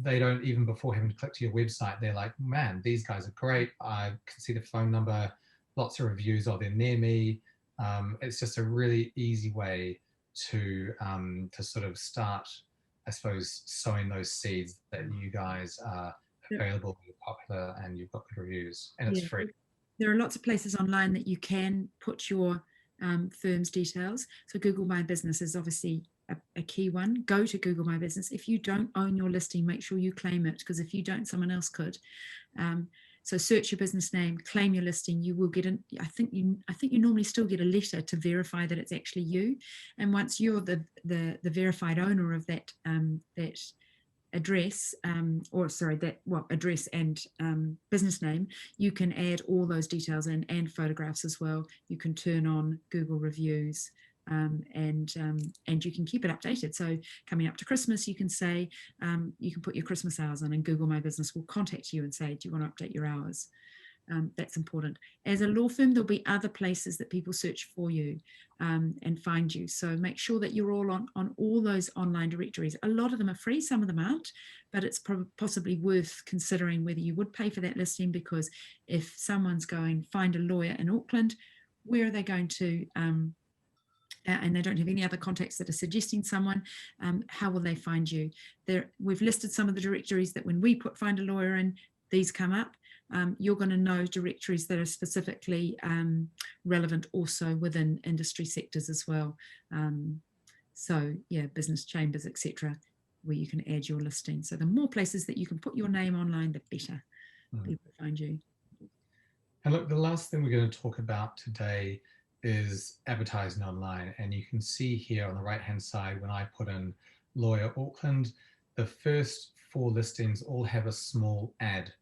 B: they don't, even before having to click to your website, they're like, man, these guys are great. I can see the phone number, lots of reviews, they're near me. It's just a really easy way to sort of start, I suppose, sowing those seeds that you guys are available, you're popular, and you've got good reviews, and it's free.
C: There are lots of places online that you can put your firm's details. So Google My Business is obviously a key one. Go to Google My Business. If you don't own your listing, make sure you claim it, because if you don't, someone else could. So search your business name, claim your listing. You will get I think you normally still get a letter to verify that it's actually you. And once you're the verified owner of that that address, address and business name, you can add all those details in, and photographs as well. You can turn on Google reviews, and you can keep it updated. So coming up to Christmas, you can say, you can put your Christmas hours on, and Google My Business will contact you and say, do you want to update your hours? That's important. As a law firm, there'll be other places that people search for you and find you. So make sure that you're all on all those online directories. A lot of them are free, some of them aren't, but it's possibly worth considering whether you would pay for that listing, because if someone's going, find a lawyer in Auckland, where are they going to, and they don't have any other contacts that are suggesting someone, how will they find you? We've listed some of the directories that when we find a lawyer in, these come up. You're going to know directories that are specifically relevant also within industry sectors as well. So yeah, business chambers, etc., where you can add your listing. So the more places that you can put your name online, the better people find you.
B: And look, the last thing we're going to talk about today is advertising online. And you can see here on the right hand side, when I put in Lawyer Auckland, the first 4 listings all have a small ad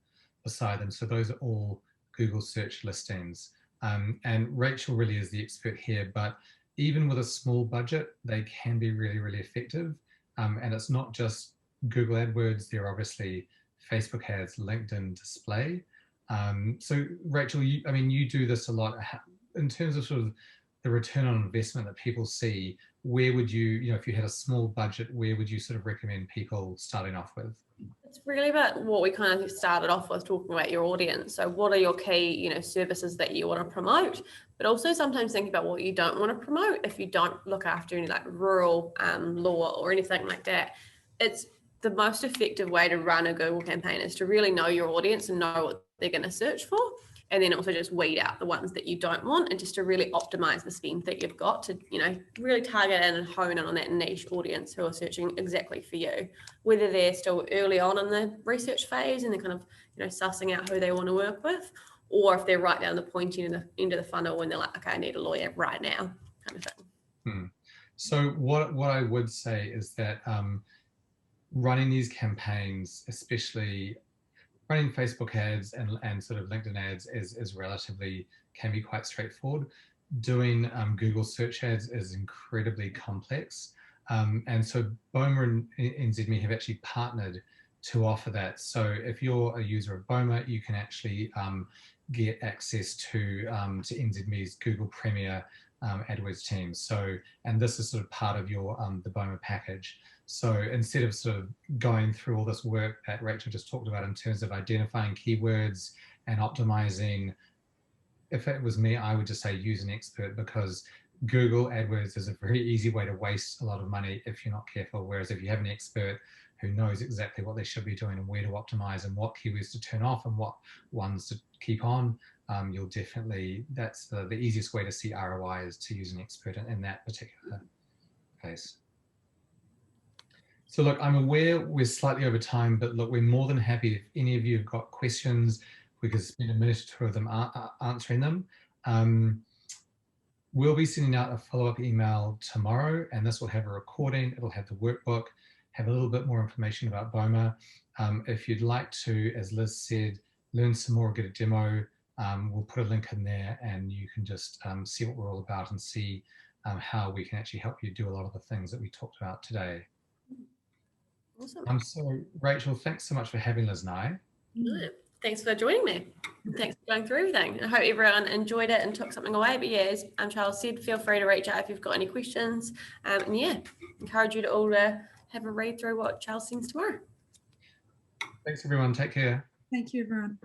B: beside them. So those are all Google search listings. And Rachel really is the expert here, but even with a small budget, they can be really, really effective. And it's not just Google AdWords, there are obviously Facebook ads, LinkedIn display. So Rachel, you do this a lot. In terms of sort of the return on investment that people see, where would you, if you had a small budget, where would you sort of recommend people starting off with?
A: It's really about what we kind of started off with, talking about your audience. So what are your key, services that you want to promote, but also sometimes think about what you don't want to promote. If you don't look after any like rural law or anything like that, it's the most effective way to run a Google campaign is to really know your audience and know what they're going to search for. And then also just weed out the ones that you don't want, and just to really optimize the spend that you've got to, really target in and hone in on that niche audience who are searching exactly for you, whether they're still early on in the research phase and they're kind of, sussing out who they want to work with, or if they're right down the pointy end of the funnel and they're like, okay, I need a lawyer right now, kind of thing.
B: So what I would say is that running these campaigns, especially running Facebook ads and sort of LinkedIn ads is relatively, can be quite straightforward. Doing Google search ads is incredibly complex. And so Boma and NZME have actually partnered to offer that. So if you're a user of Boma, you can actually get access to NZME's Google Premier AdWords team. So, and this is sort of part of your the Boma package. So instead of sort of going through all this work that Rachel just talked about in terms of identifying keywords and optimizing, if it was me, I would just say use an expert, because Google AdWords is a very easy way to waste a lot of money if you're not careful. Whereas if you have an expert who knows exactly what they should be doing and where to optimize and what keywords to turn off and what ones to keep on, you'll definitely, that's the easiest way to see ROI, is to use an expert in that particular case. So look, I'm aware we're slightly over time, but look, we're more than happy if any of you have got questions, we could spend a minute or two of them answering them. We'll be sending out a follow-up email tomorrow, and this will have a recording, it'll have the workbook, have a little bit more information about Boma. If you'd like to, as Liz said, learn some more, get a demo, we'll put a link in there and you can just see what we're all about and see how we can actually help you do a lot of the things that we talked about today.
A: Awesome.
B: So Rachel, thanks so much for having Liz and I.
A: No, thanks for joining me. Thanks for going through everything. I hope everyone enjoyed it and took something away. But yeah, as Charles said, feel free to reach out if you've got any questions. And yeah, encourage you to all to have a read through what Charles sends tomorrow.
B: Thanks everyone, take care.
C: Thank you, everyone.